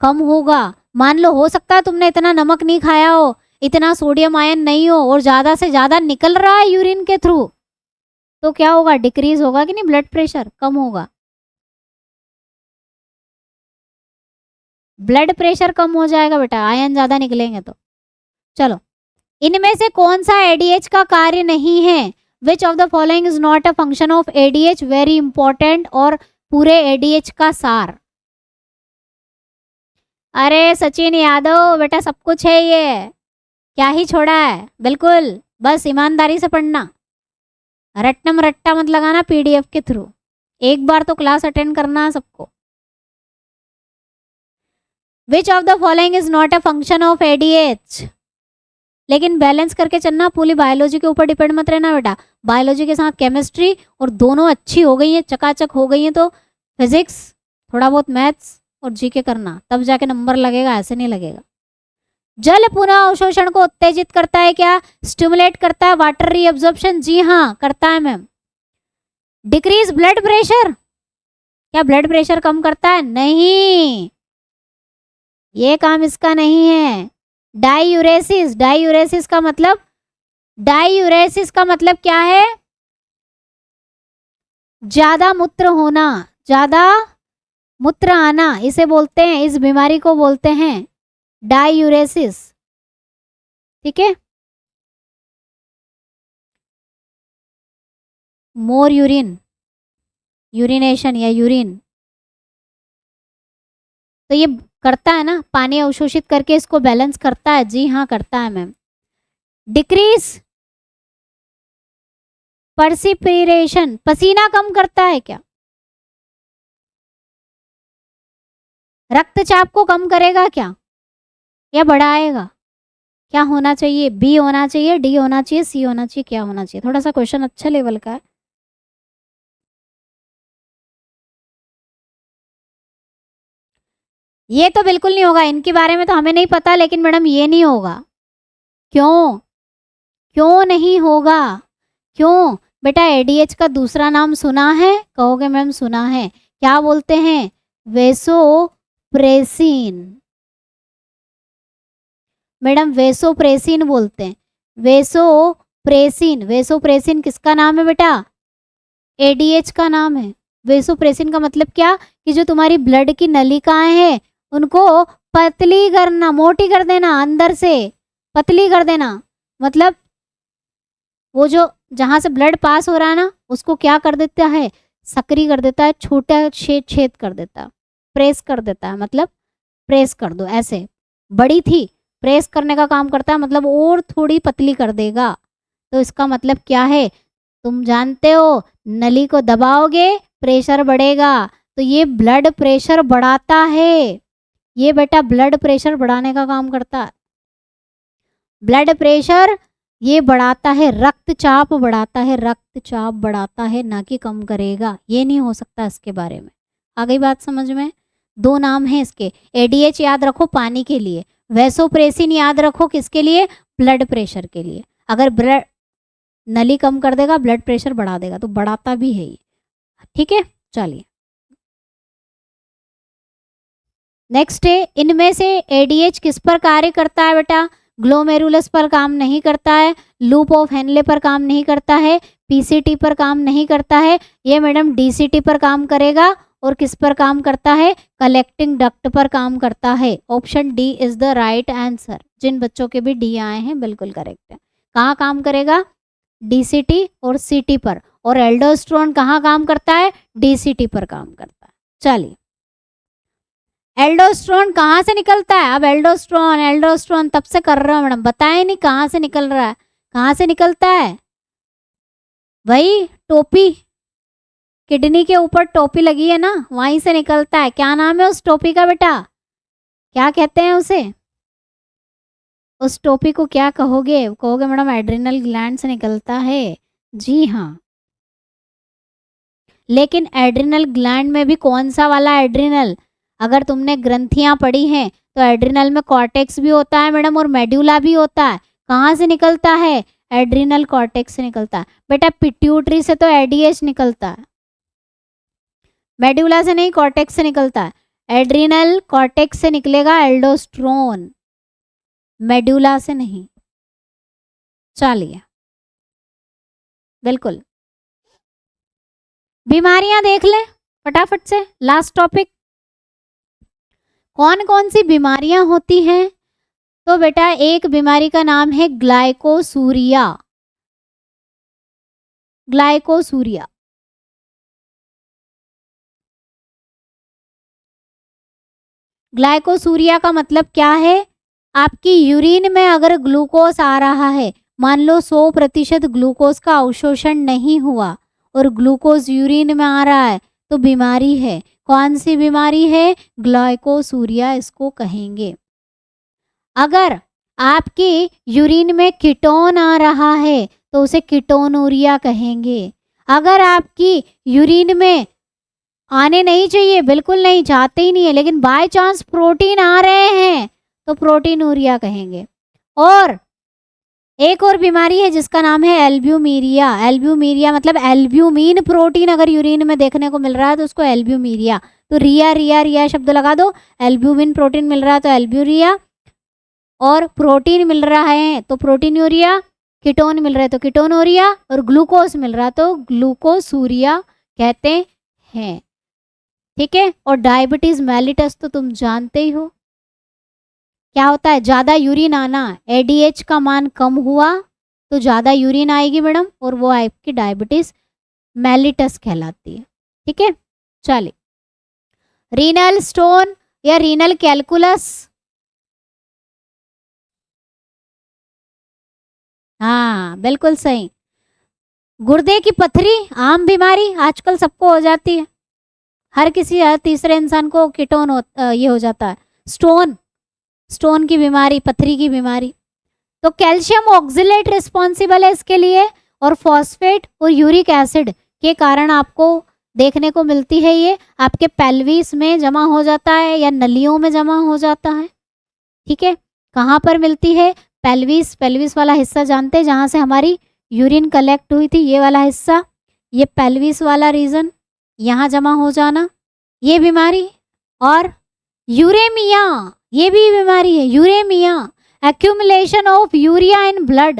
कम होगा। मान लो हो सकता है तुमने इतना नमक नहीं खाया हो, इतना सोडियम आयन नहीं हो, और ज़्यादा से ज़्यादा निकल रहा है यूरिन के थ्रू, तो क्या होगा? डिक्रीज होगा कि नहीं? ब्लड प्रेशर कम होगा, ब्लड प्रेशर कम हो जाएगा बेटा, आयन ज़्यादा निकलेंगे तो। चलो, इनमें से कौन सा एडीएच का कार्य नहीं है? Which of the following is not a function of ADH? Very important और पूरे एडीएच का सार। अरे सचिन यादव बेटा, सब कुछ है ये, क्या ही छोड़ा है? बिल्कुल, बस ईमानदारी से पढ़ना, रट्टम रट्टा मत लगाना पीडीएफ के थ्रू, एक बार तो क्लास अटेंड करना है सबको। विच of the following is not a function of ADH? लेकिन बैलेंस करके चलना, पूरी बायोलॉजी के ऊपर डिपेंड मत रहना बेटा। बायोलॉजी के साथ केमिस्ट्री और दोनों अच्छी हो गई है, चकाचक हो गई है, तो फिजिक्स, थोड़ा बहुत मैथ्स और जीके करना, तब जाके नंबर लगेगा, ऐसे नहीं लगेगा। जल पुनः अवशोषण को उत्तेजित करता है क्या? स्टिमुलेट करता है वाटर रीअब्जॉर्प्शन? जी हाँ करता है मैम। डिक्रीज ब्लड प्रेशर, क्या ब्लड प्रेशर कम करता है? नहीं, ये काम इसका नहीं है। डाईयूरेसिस, डाईयूरेसिस का मतलब, डाईयूरेसिस का मतलब क्या है? ज्यादा मूत्र होना, ज्यादा मूत्र आना, इसे बोलते हैं, इस बीमारी को बोलते हैं डाईयूरेसिस। ठीक है, मोर यूरिन, यूरिनेशन या यूरिन, तो ये करता है ना, पानी अवशोषित करके इसको बैलेंस करता है। जी हाँ करता है मैम। डिक्रीज परसिपिरेशन, पसीना कम करता है क्या? रक्तचाप को कम करेगा क्या या बढ़ाएगा? क्या होना चाहिए? बी होना चाहिए, डी होना चाहिए, सी होना चाहिए, क्या होना चाहिए? थोड़ा सा क्वेश्चन अच्छा लेवल का है। ये तो बिल्कुल नहीं होगा, इनके बारे में तो हमें नहीं पता, लेकिन मैडम ये नहीं होगा। क्यों? क्यों नहीं होगा? क्यों बेटा? एडीएच का दूसरा नाम सुना है? कहोगे मैम सुना है। क्या बोलते हैं? वेसोप्रेसिन। मैडम वेसोप्रेसिन बोलते हैं, वेसोप्रेसिन। वेसोप्रेसिन किसका नाम है बेटा? एडीएच का नाम है। वेसोप्रेसिन का मतलब क्या? कि जो तुम्हारी ब्लड की नलिकाएं हैं उनको पतली करना, मोटी कर देना, अंदर से पतली कर देना। मतलब वो जो जहां से ब्लड पास हो रहा है ना, उसको क्या कर देता है? सक्रिय कर देता है, छोटा छेद कर देता है, प्रेस कर देता है। मतलब प्रेस कर दो ऐसे, बड़ी थी, प्रेस करने का काम करता है, मतलब और थोड़ी पतली कर देगा। तो इसका मतलब क्या है? तुम जानते हो, नली को दबाओगे प्रेशर बढ़ेगा, तो ये ब्लड प्रेशर बढ़ाता है। ये बेटा ब्लड प्रेशर बढ़ाने का काम करता है। ब्लड प्रेशर ये बढ़ाता है, रक्तचाप बढ़ाता है, रक्तचाप बढ़ाता है, ना कि कम करेगा। ये नहीं हो सकता इसके बारे में। आ गई बात समझ में? दो नाम है इसके। एडीएच याद रखो पानी के लिए, वेसोप्रेसिन याद रखो किसके लिए? ब्लड प्रेशर के लिए। अगर ब्लड नली कम कर देगा, ब्लड प्रेशर बढ़ा देगा, तो बढ़ाता भी है ये। ठीक है, चलिए नेक्स्ट है, इनमें से एडीएच किस पर कार्य करता है बेटा? ग्लोमेरुलस पर काम नहीं करता है, लूप ऑफ हेनले पर काम नहीं करता है, पीसीटी पर काम नहीं करता है, ये मैडम डीसीटी पर काम करेगा। और किस पर काम करता है? कलेक्टिंग डक्ट पर काम करता है। Option D is the right answer. जिन बच्चों के भी डी आए हैं बिल्कुल करेक्ट है। कहाँ काम करेगा? डीसीटी और सीटी पर। और एल्डोस्टेरोन कहाँ काम करता है? डीसीटी पर काम करता है। चलिए, एल्डोस्टेरोन कहाँ से निकलता है? अब एल्डोस्टेरोन एल्डोस्टेरोन तब से कर रहा हूँ मैडम, बताए नहीं कहाँ से निकल रहा है। कहाँ से निकलता है? वही टोपी, किडनी के ऊपर टोपी लगी है ना, वहीं से निकलता है। क्या नाम है उस टोपी का बेटा? क्या कहते हैं उसे? उस टोपी को क्या कहोगे? कहोगे मैडम एड्रिनल ग्लैंड से निकलता है। जी हाँ, लेकिन एड्रिनल ग्लैंड में भी कौन सा वाला एड्रिनल? अगर तुमने ग्रंथियां पढ़ी हैं तो एड्रिनल में कॉर्टेक्स भी होता है मैडम, और मेड्यूला भी होता है। कहाँ से निकलता है? एड्रिनल कॉर्टेक्स से निकलता है। बेटा पिट्यूटरी से तो एडीएच निकलता है, मेड्यूला से नहीं, कॉर्टेक्स से निकलता है। एड्रिनल कॉर्टेक्स से निकलेगा एल्डोस्ट्रोन, मेड्यूला से नहीं। चलिए बिल्कुल, बीमारियां देख ले फटाफट से, लास्ट टॉपिक। कौन कौन सी बीमारियां होती हैं? तो बेटा एक बीमारी का नाम है ग्लाइकोसूरिया। ग्लाइकोसूरिया, ग्लाइकोसूरिया का मतलब क्या है? आपकी यूरिन में अगर ग्लूकोज आ रहा है, मान लो 100% ग्लूकोज का अवशोषण नहीं हुआ और ग्लूकोज यूरिन में आ रहा है, तो बीमारी है। कौन सी बीमारी है? ग्लाइकोसूरिया इसको कहेंगे। अगर आपकी यूरिन में कीटोन आ रहा है तो उसे कीटोनूरिया कहेंगे। अगर आपकी यूरिन में आने नहीं चाहिए, बिल्कुल नहीं, चाहते ही नहीं है, लेकिन बाय चांस प्रोटीन आ रहे हैं तो प्रोटीनूरिया कहेंगे। और एक और बीमारी है जिसका नाम है एल्ब्यूमीरिया। एल्ब्यूमीरिया मतलब एल्ब्यूमिन प्रोटीन अगर यूरिन में देखने को मिल रहा है तो उसको एल्ब्यूमीरिया। तो रिया रिया रिया शब्द लगा दो, एल्ब्यूमिन प्रोटीन मिल रहा है तो एल्ब्यूरिया, और प्रोटीन मिल रहा है तो प्रोटीनूरिया, कीटोन मिल रहा है तो कीटोनूरिया, और ग्लूकोज मिल रहा है तो ग्लूकोसूरिया कहते हैं। ठीक है। और डायबिटीज मेलिटस तो तुम जानते ही हो क्या होता है, ज़्यादा यूरिन आना, एडीएच का मान कम हुआ तो ज़्यादा यूरिन आएगी मैडम, और वो आपकी डायबिटीज मेलिटस कहलाती है। ठीक है। चलिए, रीनल स्टोन या रीनल कैलकुलस, हाँ बिल्कुल सही। गुर्दे की पथरी आम बीमारी आजकल सबको हो जाती है, हर किसी तीसरे इंसान को कीटोन ये हो जाता है, स्टोन की बीमारी, पथरी की बीमारी। तो कैल्शियम ऑक्जिलेट रिस्पॉन्सिबल है इसके लिए, और फॉस्फेट और यूरिक एसिड के कारण आपको देखने को मिलती है, ये आपके पेल्विस में जमा हो जाता है या नलियों में जमा हो जाता है। ठीक है। कहाँ पर मिलती है, पेल्विस, पेल्विस वाला हिस्सा जानते हैं जहाँ से हमारी यूरिन कलेक्ट हुई थी, ये वाला हिस्सा, ये पेल्विस वाला रीजन, यहाँ जमा हो जाना, ये बीमारी। और यूरेमिया, ये भी बीमारी है, uremia, accumulation of urea in blood.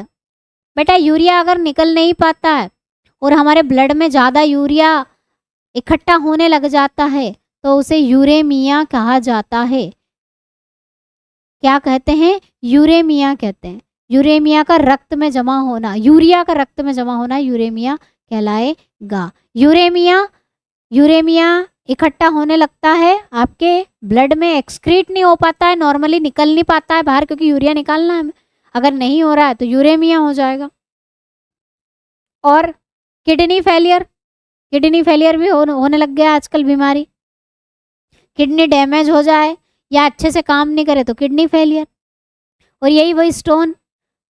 बेटा यूरिया अगर निकल नहीं पाता है और हमारे ब्लड में ज़्यादा यूरिया इकट्ठा होने लग जाता है तो उसे यूरेमिया कहा जाता है। क्या कहते हैं, यूरेमिया कहते हैं। यूरेमिया का रक्त में जमा होना, यूरिया का रक्त में जमा होना यूरेमिया कहलाएगा। यूरेमिया इकट्ठा होने लगता है आपके ब्लड में, एक्सक्रीट नहीं हो पाता है, नॉर्मली निकल नहीं पाता है बाहर क्योंकि यूरिया निकालना है, अगर नहीं हो रहा है तो यूरेमिया हो जाएगा। और किडनी फेलियर, किडनी फेलियर भी होने लग गया आजकल बीमारी, किडनी डैमेज हो जाए या अच्छे से काम नहीं करे तो किडनी फेलियर। और यही वही स्टोन,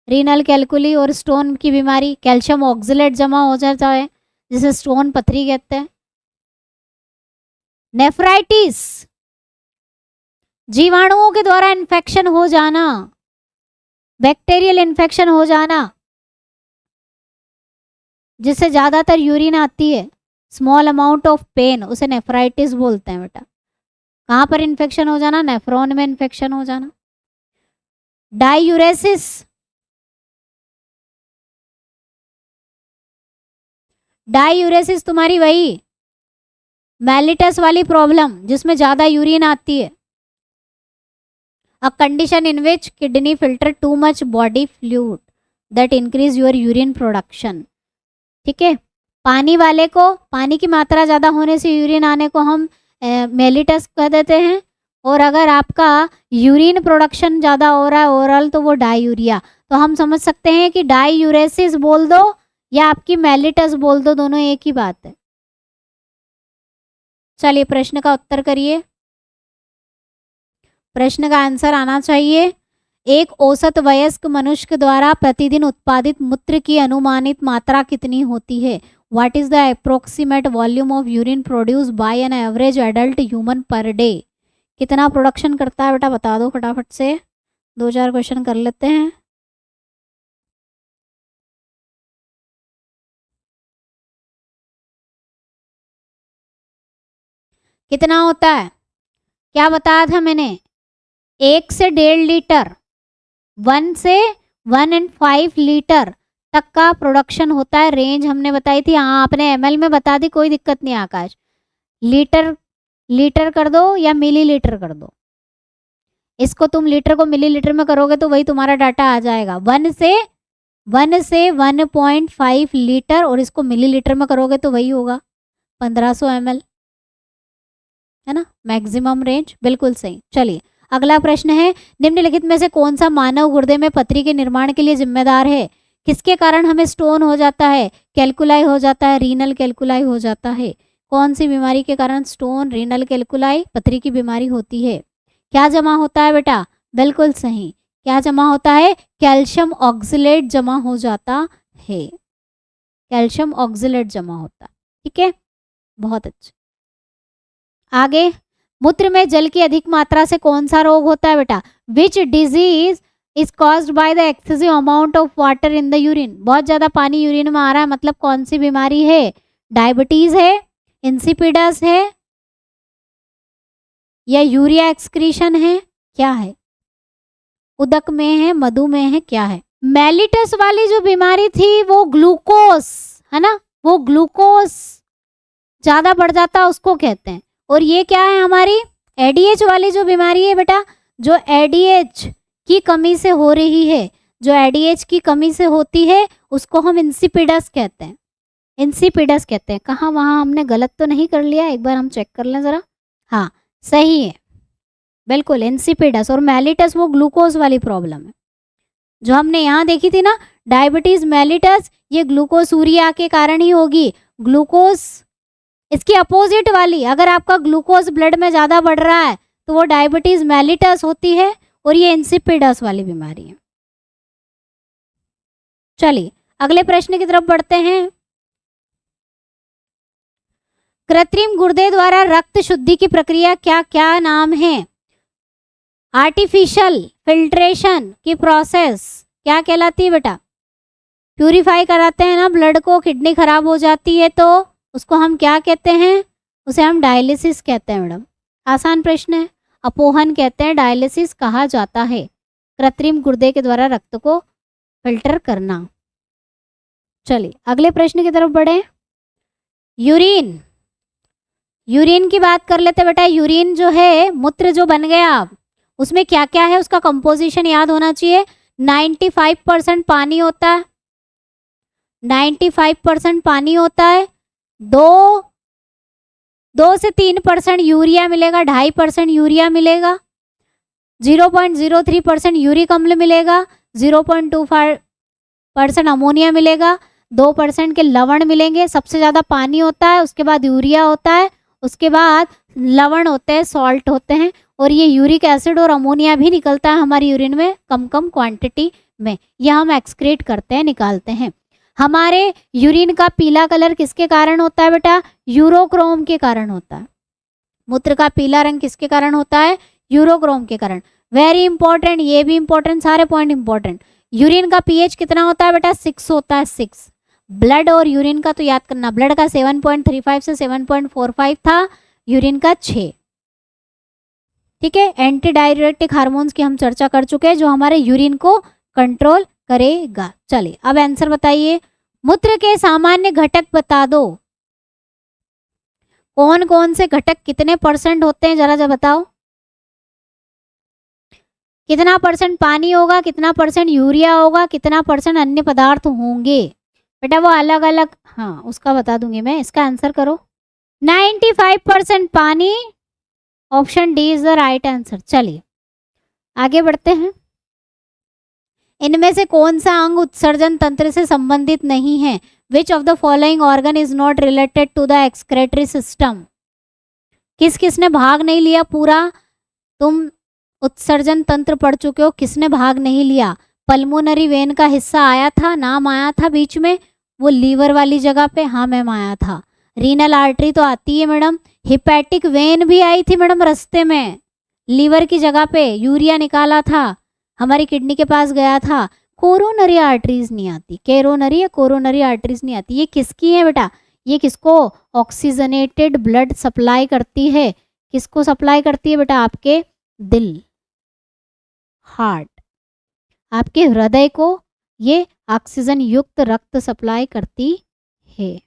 रीनल कैलकुली और स्टोन की बीमारी, कैल्शियम ऑक्जिलेट जमा हो जाता है जिसे स्टोन पथरी कहते हैं। नेफ्राइटिस, जीवाणुओं के द्वारा इन्फेक्शन हो जाना, बैक्टीरियल इन्फेक्शन हो जाना जिससे ज्यादातर यूरिन आती है, स्मॉल अमाउंट ऑफ पेन, उसे नेफ्राइटिस बोलते हैं बेटा। कहाँ पर इन्फेक्शन हो जाना, नेफ्रॉन में इन्फेक्शन हो जाना। डायूरेसिस, डायूरेसिस तुम्हारी वही मेलिटस वाली प्रॉब्लम जिसमें ज्यादा यूरिन आती है, a condition in which kidney filter too much body fluid that increase your urine production. ठीक है। पानी वाले को, पानी की मात्रा ज़्यादा होने से यूरिन आने को हम मेलिटस कह देते हैं, और अगर आपका यूरिन प्रोडक्शन ज़्यादा हो रहा है ओरल तो वो डायूरिया। तो हम समझ सकते हैं कि डायूरेसिस बोल दो या आपकी मेलिटस बोल दो, दोनों एक ही बात है। चलिए प्रश्न का उत्तर करिए, प्रश्न का आंसर आना चाहिए। एक औसत वयस्क मनुष्य द्वारा प्रतिदिन उत्पादित मूत्र की अनुमानित मात्रा कितनी होती है? What is the approximate volume of urine produce by an average adult human per day? कितना प्रोडक्शन करता है बेटा बता दो फटाफट से, 2-4 क्वेश्चन कर लेते हैं। कितना होता है, क्या बताया था मैंने, 1 से 1.5 लीटर, 1 से 1.5 लीटर तक का प्रोडक्शन होता है। रेंज हमने बताई थी, हाँ आपने एमएल में बता दी, कोई दिक्कत नहीं आकाश। लीटर कर दो या मिलीलीटर कर दो, इसको तुम लीटर को मिलीलीटर में करोगे तो वही तुम्हारा डाटा आ जाएगा। 1 से 1.5 लीटर, और इसको मिलीलीटर में करोगे तो वही होगा 1500 ml, है ना, मैक्सिमम रेंज, बिल्कुल सही। चलिए अगला प्रश्न है, निम्नलिखित में से कौन सा मानव गुर्दे में पथरी के निर्माण के लिए जिम्मेदार है? किसके कारण हमें स्टोन हो जाता है, कैलकुलाई हो जाता है, रीनल कैलकुलाई हो जाता है? कौन सी बीमारी के कारण स्टोन, रीनल कैलकुलाई, पथरी की बीमारी होती है? क्या जमा होता है बेटा? बिल्कुल सही, क्या जमा होता है? कैल्शियम ऑक्सलेट जमा हो जाता है, कैल्शियम ऑक्सलेट जमा होता है। ठीक है, बहुत अच्छा। आगे, मूत्र में जल की अधिक मात्रा से कौन सा रोग होता है बेटा? Which disease is caused by the excessive amount of water in the urine. बहुत ज्यादा पानी यूरिन में आ रहा है, मतलब कौन सी बीमारी है? डायबिटीज है, इंसिपिडस है, या यूरिया एक्सक्रीशन है, क्या है? उदक में है, मधुमेह है, क्या है? मेलिटस वाली जो बीमारी थी वो ग्लूकोस है ना, वो ग्लूकोस ज्यादा बढ़ जाता उसको कहते हैं। और ये क्या है हमारी? एडीएच वाली जो बीमारी है बेटा, जो एडीएच की कमी से हो रही है, जो एडीएच की कमी से होती है उसको हम इंसिपिडस कहते हैं, इंसिपिडस कहते हैं। कहाँ वहाँ हमने गलत तो नहीं कर लिया? एक बार हम चेक कर लें जरा। हाँ सही है, बिल्कुल इंसिपिडस। और मेलिटस वो ग्लूकोज वाली प्रॉब्लम है जो हमने यहाँ देखी थी ना, डायबिटीज मेलिटस, ये ग्लूकोसूरिया के कारण ही होगी। ग्लूकोज इसकी अपोजिट वाली, अगर आपका ग्लूकोज ब्लड में ज्यादा बढ़ रहा है तो वो डायबिटीज मेलिटस होती है, और ये इंसिपिडस वाली बीमारी है। चलिए अगले प्रश्न की तरफ बढ़ते हैं। कृत्रिम गुर्दे द्वारा रक्त शुद्धि की प्रक्रिया क्या क्या नाम है? आर्टिफिशियल फिल्ट्रेशन की प्रोसेस क्या कहलाती है बेटा? प्यूरिफाई कराते हैं ना ब्लड को, किडनी खराब हो जाती है तो उसको हम क्या कहते हैं? उसे हम डायलिसिस कहते हैं मैडम। आसान प्रश्न है, अपोहन कहते हैं, डायलिसिस कहा जाता है कृत्रिम गुर्दे के द्वारा रक्त को फिल्टर करना। चलिए अगले प्रश्न की तरफ बढ़े। यूरिन, यूरिन की बात कर लेते बेटा। यूरिन जो है, मूत्र जो बन गया, उसमें क्या क्या है? उसका कंपोजिशन याद होना चाहिए। 95% पानी होता है, 95% पानी होता है। 2 से 3% यूरिया मिलेगा, 2.5% यूरिया मिलेगा, 0.03% यूरिक अम्ल मिलेगा, 0.25% अमोनिया मिलेगा, 2% के लवण मिलेंगे। सबसे ज़्यादा पानी होता है, उसके बाद यूरिया होता है, उसके बाद लवण होते हैं, सॉल्ट होते हैं, और ये यूरिक एसिड और अमोनिया भी निकलता है हमारी यूरिन में कम कम क्वांटिटी में। यह हम एक्सक्रीट करते हैं, निकालते हैं। हमारे यूरिन का पीला कलर किसके कारण होता है बेटा? यूरोक्रोम के कारण होता है। मूत्र का पीला रंग किसके कारण होता है? यूरोक्रोम के कारण। वेरी इंपॉर्टेंट, ये भी इंपॉर्टेंट, सारे पॉइंट इंपॉर्टेंट। यूरिन का पीएच कितना होता है बेटा? 6 होता है, 6। ब्लड और यूरिन का तो याद करना, ब्लड का 7.35 से 7.45 था, यूरिन का 6। ठीक है, एंटी डायरेटिक हार्मोन्स की हम चर्चा कर चुके हैं जो हमारे यूरिन को कंट्रोल करेगा। चलिए अब आंसर बताइए। मूत्र के सामान्य घटक बता दो। कौन कौन से घटक कितने % होते हैं, जरा बताओ। कितना % पानी होगा, कितना % यूरिया होगा, कितना % अन्य पदार्थ होंगे बेटा? वो अलग अलग, हाँ उसका बता दूंगी मैं। इसका आंसर करो। 95% पानी, option D is the right answer. चलिए आगे बढ़ते हैं। इनमें से कौन सा अंग उत्सर्जन तंत्र से संबंधित नहीं है? Which of the following organ is not related to the excretory system? किस किसने भाग नहीं लिया पूरा? तुम उत्सर्जन तंत्र पढ़ चुके हो, किसने भाग नहीं लिया? पल्मोनरी वेन का हिस्सा आया था, नाम आया था बीच में, वो लीवर वाली जगह पे, हाँ मैम आया था। रीनल आर्टरी तो आती है मैडम। हिपैटिक वेन भी आई थी मैडम रास्ते में, लीवर की जगह पे यूरिया निकाला था, हमारी किडनी के पास गया था। कोरोनरी आर्टरीज नहीं आती, कैरोनरी या कोरोनरी आर्टरीज नहीं आती। ये किसकी है बेटा? ये किसको ऑक्सीजनेटेड ब्लड सप्लाई करती है? किसको सप्लाई करती है बेटा? आपके दिल, हार्ट, आपके हृदय को ये ऑक्सीजन युक्त रक्त सप्लाई करती है,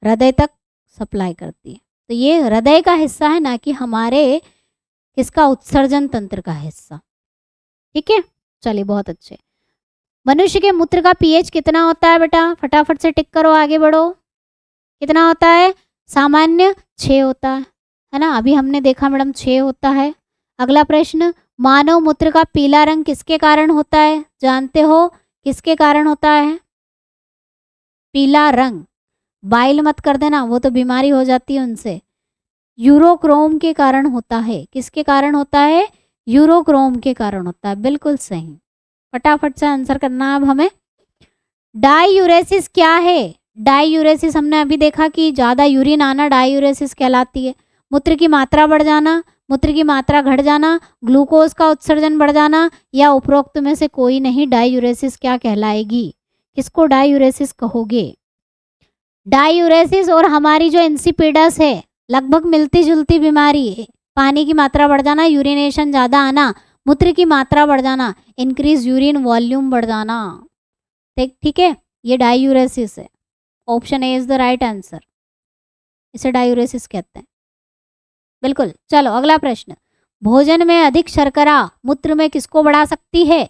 हृदय तक सप्लाई करती है। तो ये हृदय का हिस्सा है, ना कि हमारे किसका? उत्सर्जन तंत्र का हिस्सा। ठीक है, चलिए बहुत अच्छे। मनुष्य के मूत्र का पीएच कितना होता है बेटा? फटाफट से टिक करो, आगे बढ़ो। कितना होता है? सामान्य 6 होता है ना, अभी हमने देखा मैडम 6 होता है। अगला प्रश्न, मानव मूत्र का पीला रंग किसके कारण होता है? जानते हो किसके कारण होता है पीला रंग? बाइल मत कर देना, वो तो बीमारी हो जाती है उनसे। यूरोक्रोम के कारण होता है। किसके कारण होता है? यूरोक्रोम के कारण होता है, बिल्कुल सही। फटाफट से आंसर करना अब हमें। डाईयूरेसिस क्या है? डाईयूरेसिस हमने अभी देखा कि ज़्यादा यूरिन आना डाईयूरेसिस कहलाती है। मूत्र की मात्रा बढ़ जाना, मूत्र की मात्रा घट जाना, ग्लूकोज का उत्सर्जन बढ़ जाना, या उपरोक्त में से कोई नहीं। डाईयूरेसिस क्या कहलाएगी? किसको डाईयूरेसिस कहोगे? डाईयूरेसिस और हमारी जो इंसिपिडस है लगभग मिलती जुलती बीमारी है। पानी की मात्रा बढ़ जाना, यूरिनेशन ज़्यादा आना, मूत्र की मात्रा बढ़ जाना, इंक्रीज यूरिन वॉल्यूम बढ़ जाना। ठीक है, ये डाईयूरेसिस है। Option A is the right answer. इसे डाईयूरेसिस कहते हैं, बिल्कुल। चलो अगला प्रश्न। भोजन में अधिक शर्करा मूत्र में किसको बढ़ा सकती है?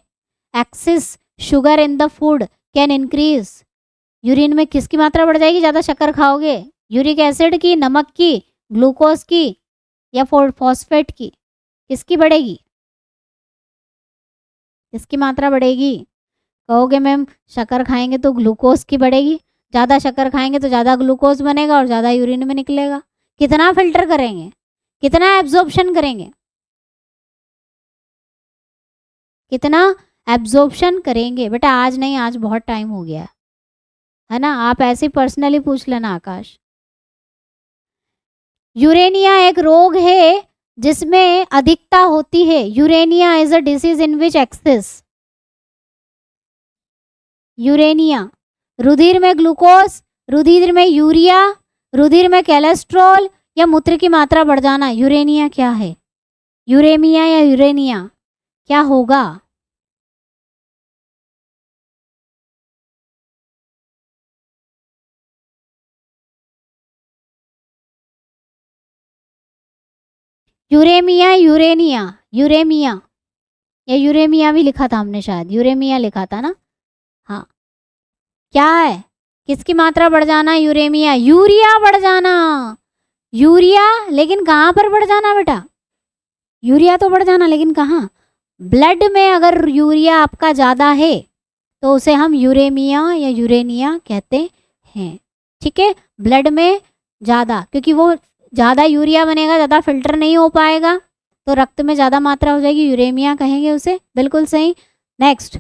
Excess sugar in the food can increase. Urine में किसकी मात्रा बढ़ जाएगी? ज़्यादा शक्कर खाओगे। यूरिक एसिड की, नमक की, ग्लूकोज की, या फॉस्फेट की? किसकी बढ़ेगी? किसकी मात्रा बढ़ेगी? कहोगे मैम शक्कर खाएंगे तो ग्लूकोज की बढ़ेगी। ज़्यादा शक्कर खाएंगे तो ज़्यादा ग्लूकोज बनेगा और ज़्यादा यूरिन में निकलेगा। कितना फिल्टर करेंगे? कितना एब्जॉर्प्शन करेंगे? कितना एब्जॉर्प्शन करेंगे? बेटा आज नहीं, आज बहुत टाइम हो गया है ना। आप ऐसे पर्सनली पूछ लेना आकाश। यूरेनिया एक रोग है जिसमें अधिकता होती है। Uraemia is a disease in which excess. Uraemia, रुधिर में ग्लूकोज, रुधिर में यूरिया, रुधिर में कोलेस्ट्रॉल, या मूत्र की मात्रा बढ़ जाना। यूरेनिया क्या है? यूरेमिया या यूरेनिया क्या होगा? यूरेमिया, यूरेनिया, यूरेमिया या यूरेमिया भी लिखा था हमने, शायद यूरेमिया लिखा था ना। हाँ, क्या है? किसकी मात्रा बढ़ जाना? यूरेमिया, यूरिया बढ़ जाना। यूरिया, लेकिन कहाँ पर बढ़ जाना बेटा? यूरिया तो बढ़ जाना, लेकिन कहाँ? ब्लड में अगर यूरिया आपका ज़्यादा है तो उसे हम यूरेमिया या यूरेनिया कहते हैं। ठीक है, ब्लड में ज़्यादा, क्योंकि वो ज़्यादा यूरिया बनेगा, ज़्यादा फिल्टर नहीं हो पाएगा, तो रक्त में ज़्यादा मात्रा हो जाएगी, यूरेमिया कहेंगे उसे, बिल्कुल सही। नेक्स्ट,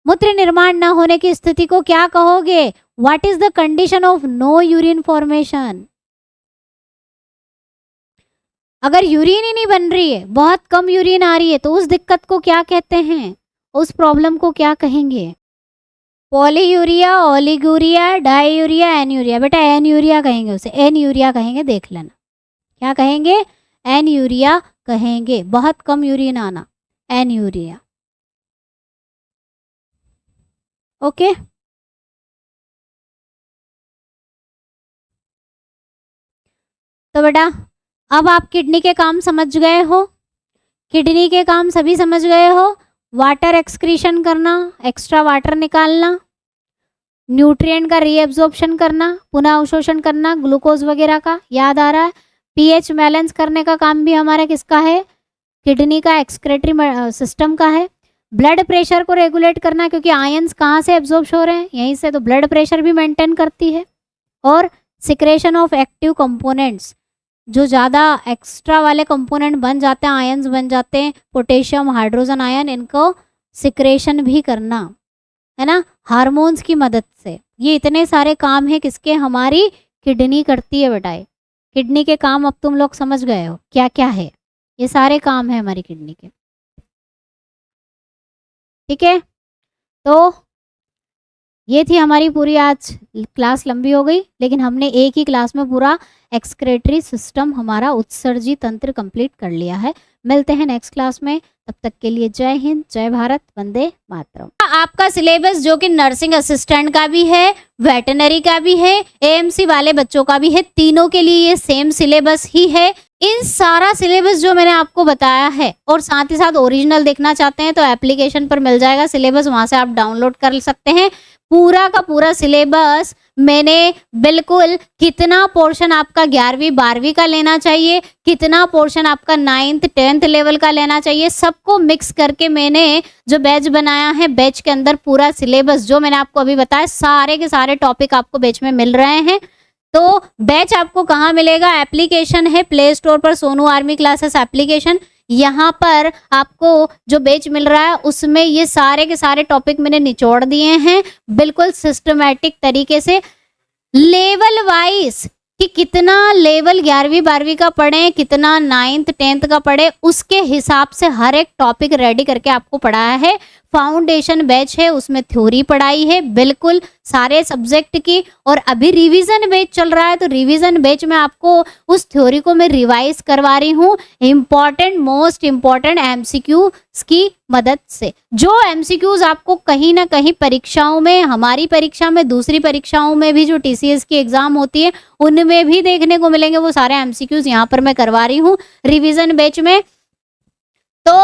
मूत्र निर्माण न होने की स्थिति को क्या कहोगे? What is the condition of no urine formation? अगर यूरिन ही नहीं बन रही है, बहुत कम यूरिन आ रही है, तो उस दिक्कत को क्या कहते हैं? उस प्रॉब्लम को क्या कहेंगे? पॉलीयूरिया, ओलिगूरिया, डाईयूरिया, एनयूरिया। बेटा एनयूरिया कहेंगे उसे, एनयूरिया कहेंगे, देख लेना। क्या कहेंगे? एनयूरिया कहेंगे, बहुत कम यूरिन आना, एनयूरिया। ओके, तो बेटा अब आप किडनी के काम समझ गए हो। किडनी के काम सभी समझ गए हो। वाटर एक्सक्रीशन करना, एक्स्ट्रा वाटर निकालना, न्यूट्रिएंट का रीएब्जॉर्प्शन करना, पुनः अवशोषण करना ग्लूकोज वगैरह का, याद आ रहा है। पीएच बैलेंस करने का काम भी हमारा किसका है? किडनी का, एक्सक्रेटरी सिस्टम का है। ब्लड प्रेशर को रेगुलेट करना, क्योंकि आयंस कहाँ से एब्जॉर्ब हो रहे हैं? यहीं से, तो ब्लड प्रेशर भी मेंटेन करती है। और सिक्रेशन ऑफ एक्टिव कंपोनेंट्स, जो ज़्यादा एक्स्ट्रा वाले कंपोनेंट बन जाते हैं, आयंस बन जाते हैं, पोटेशियम, हाइड्रोजन आयन, इनको सिक्रेशन भी करना है ना, हार्मोन्स की मदद से। ये इतने सारे काम है किसके? हमारी किडनी करती है बेटा। किडनी के काम अब तुम लोग समझ गए हो क्या क्या है। ये सारे काम है हमारी किडनी के। ठीक है, तो ये थी हमारी पूरी, आज क्लास लंबी हो गई, लेकिन हमने एक ही क्लास में पूरा एक्सक्रेटरी सिस्टम, हमारा उत्सर्जी तंत्र कंप्लीट कर लिया है। मिलते हैं नेक्स्ट क्लास में, तब तक के लिए जय हिंद, जय भारत, वंदे मातरम। आपका सिलेबस जो कि नर्सिंग असिस्टेंट का भी है, वेटनरी का भी है, एएमसी वाले बच्चों का भी है, तीनों के लिए ये सेम सिलेबस ही है। इन सारा सिलेबस जो मैंने आपको बताया है, और साथ ही साथ ओरिजिनल देखना चाहते हैं तो एप्लीकेशन पर मिल जाएगा सिलेबस, वहां से आप डाउनलोड कर सकते हैं। पूरा का पूरा सिलेबस मैंने बिल्कुल, कितना पोर्शन आपका 11वीं 12वीं का लेना चाहिए, कितना पोर्शन आपका 9th 10th लेवल का लेना चाहिए, सबको मिक्स करके मैंने जो बैच बनाया है। बैच के अंदर पूरा सिलेबस जो मैंने आपको अभी बताया, सारे के सारे टॉपिक आपको बैच में मिल रहे हैं। तो बैच आपको कहाँ मिलेगा? एप्लीकेशन है प्ले स्टोर पर, सोनू आर्मी क्लासेस एप्लीकेशन, यहाँ पर आपको जो बैच मिल रहा है उसमें ये सारे के सारे टॉपिक मैंने निचोड़ दिए हैं बिल्कुल सिस्टमैटिक तरीके से, लेवल वाइज कि कितना लेवल 11वीं 12वीं का पढ़े, कितना 9th 10th का पढ़े, उसके हिसाब से हर एक टॉपिक रेडी करके आपको पढ़ाया है। फाउंडेशन बैच है, उसमें थ्योरी पढ़ाई है बिल्कुल सारे सब्जेक्ट की, और अभी रिवीजन बैच चल रहा है तो रिवीजन बैच में आपको उस थ्योरी को मैं रिवाइज करवा रही हूँ इम्पॉर्टेंट मोस्ट इम्पॉर्टेंट एमसीक्यू की मदद से। जो एमसीक्यूज आपको कहीं ना कहीं परीक्षाओं में, हमारी परीक्षा में, दूसरी परीक्षाओं में भी जो टीसीएस की एग्जाम होती है उनमें भी देखने को मिलेंगे, वो सारे एमसीक्यूज यहाँ पर मैं करवा रही हूँ रिवीजन बैच में। तो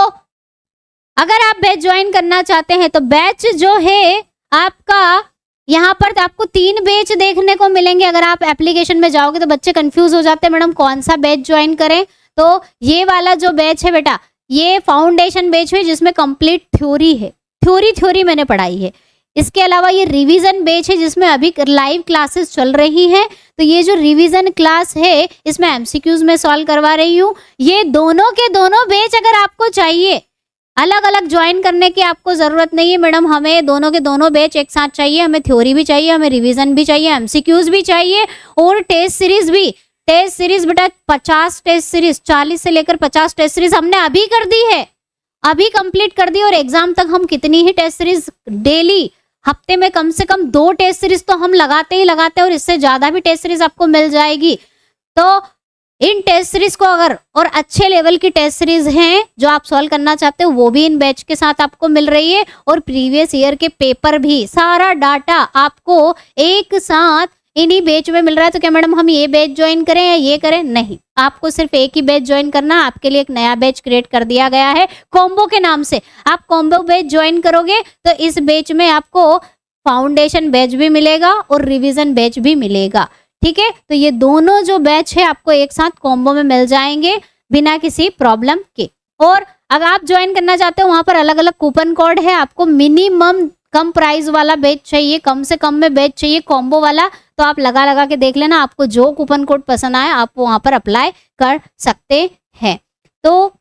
अगर आप बैच ज्वाइन करना चाहते हैं तो बैच जो है आपका यहाँ पर आपको 3 बैच देखने को मिलेंगे। अगर आप एप्लीकेशन में जाओगे तो बच्चे कंफ्यूज हो जाते हैं मैडम कौन सा बैच ज्वाइन करें, तो ये वाला जो बैच है बेटा ये फाउंडेशन बैच है जिसमें कंप्लीट थ्योरी है, थ्योरी मैंने पढ़ाई है। इसके अलावा ये रिवीजन बैच है जिसमें अभी लाइव क्लासेस चल रही हैं, तो ये जो रिवीजन क्लास है इसमें एमसीक्यूज में सॉल्व करवा रही हूँ। ये दोनों के दोनों बैच अगर आपको चाहिए, अलग अलग ज्वाइन करने की आपको जरूरत नहीं है मैडम, हमें दोनों के दोनों बैच एक साथ चाहिए, हमें थ्योरी भी चाहिए, हमें रिवीजन भी चाहिए, एमसीक्यूज भी चाहिए और टेस्ट सीरीज भी। टेस्ट सीरीज बेटा 50 टेस्ट सीरीज, 40 से लेकर 50 टेस्ट सीरीज हमने अभी कर दी है, अभी कंप्लीट कर दी, और एग्जाम तक हम कितनी ही टेस्ट सीरीज डेली हफ्ते में कम से कम 2 टेस्ट सीरीज तो हम लगाते ही लगाते हैं, और इससे ज्यादा भी टेस्ट सीरीज आपको मिल जाएगी। तो इन टेस्ट सीरीज को अगर और अच्छे लेवल की टेस्ट सीरीज हैं जो आप सॉल्व करना चाहते हो वो भी इन बैच के साथ आपको मिल रही है, और प्रीवियस ईयर के पेपर भी सारा डाटा आपको एक साथ इन्हीं बैच में मिल रहा है। तो क्या मैडम हम ये बैच ज्वाइन करें या ये करें? नहीं, आपको सिर्फ एक ही बैच ज्वाइन करना। आपके लिए एक नया बैच क्रिएट कर दिया गया है कॉम्बो के नाम से। आप कॉम्बो बैच ज्वाइन करोगे तो इस बैच में आपको फाउंडेशन बैच भी मिलेगा और रिवीजन बैच भी मिलेगा, ठीक है। तो ये दोनों जो बैच है आपको एक साथ कॉम्बो में मिल जाएंगे बिना किसी प्रॉब्लम के। और अगर आप ज्वाइन करना चाहते हो वहां पर अलग अलग कूपन कोड है, आपको मिनिमम कम प्राइस वाला बैच चाहिए, कम से कम में बैच चाहिए कॉम्बो वाला, तो आप लगा के देख लेना, आपको जो कूपन कोड पसंद आए आप वहां पर अप्लाई कर सकते हैं। तो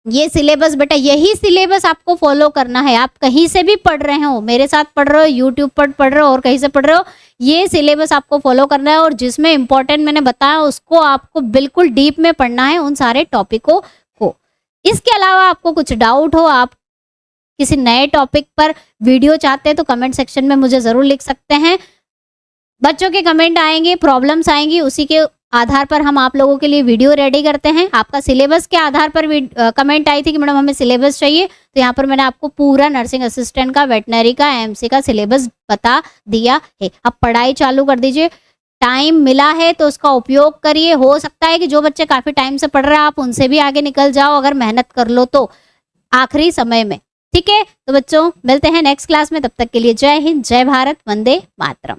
ये सिलेबस बेटा, यही सिलेबस आपको फॉलो करना है। आप कहीं से भी पढ़ रहे हो, मेरे साथ पढ़ रहे हो, यूट्यूब पर पढ़ रहे हो और कहीं से पढ़ रहे हो, ये सिलेबस आपको फॉलो करना है, और जिसमें इंपॉर्टेंट मैंने बताया उसको आपको बिल्कुल डीप में पढ़ना है, उन सारे टॉपिकों को। इसके अलावा आपको कुछ डाउट हो, आप किसी नए टॉपिक पर वीडियो चाहते हैं तो कमेंट सेक्शन में मुझे जरूर लिख सकते हैं। बच्चों के कमेंट आएंगे, प्रॉब्लम्स आएंगी, उसी के आधार पर हम आप लोगों के लिए वीडियो रेडी करते हैं। आपका सिलेबस के आधार पर कमेंट आई थी कि मैडम हमें सिलेबस चाहिए, तो यहाँ पर मैंने आपको पूरा नर्सिंग असिस्टेंट का, वेटनरी का, एमसी का सिलेबस बता दिया है। अब पढ़ाई चालू कर दीजिए, टाइम मिला है तो उसका उपयोग करिए। हो सकता है कि जो बच्चे काफी टाइम से पढ़ रहे हैं आप उनसे भी आगे निकल जाओ अगर मेहनत कर लो तो आखिरी समय में, ठीक है। तो बच्चों मिलते हैं नेक्स्ट क्लास में, तब तक के लिए जय हिंद, जय भारत, वंदे मातरम।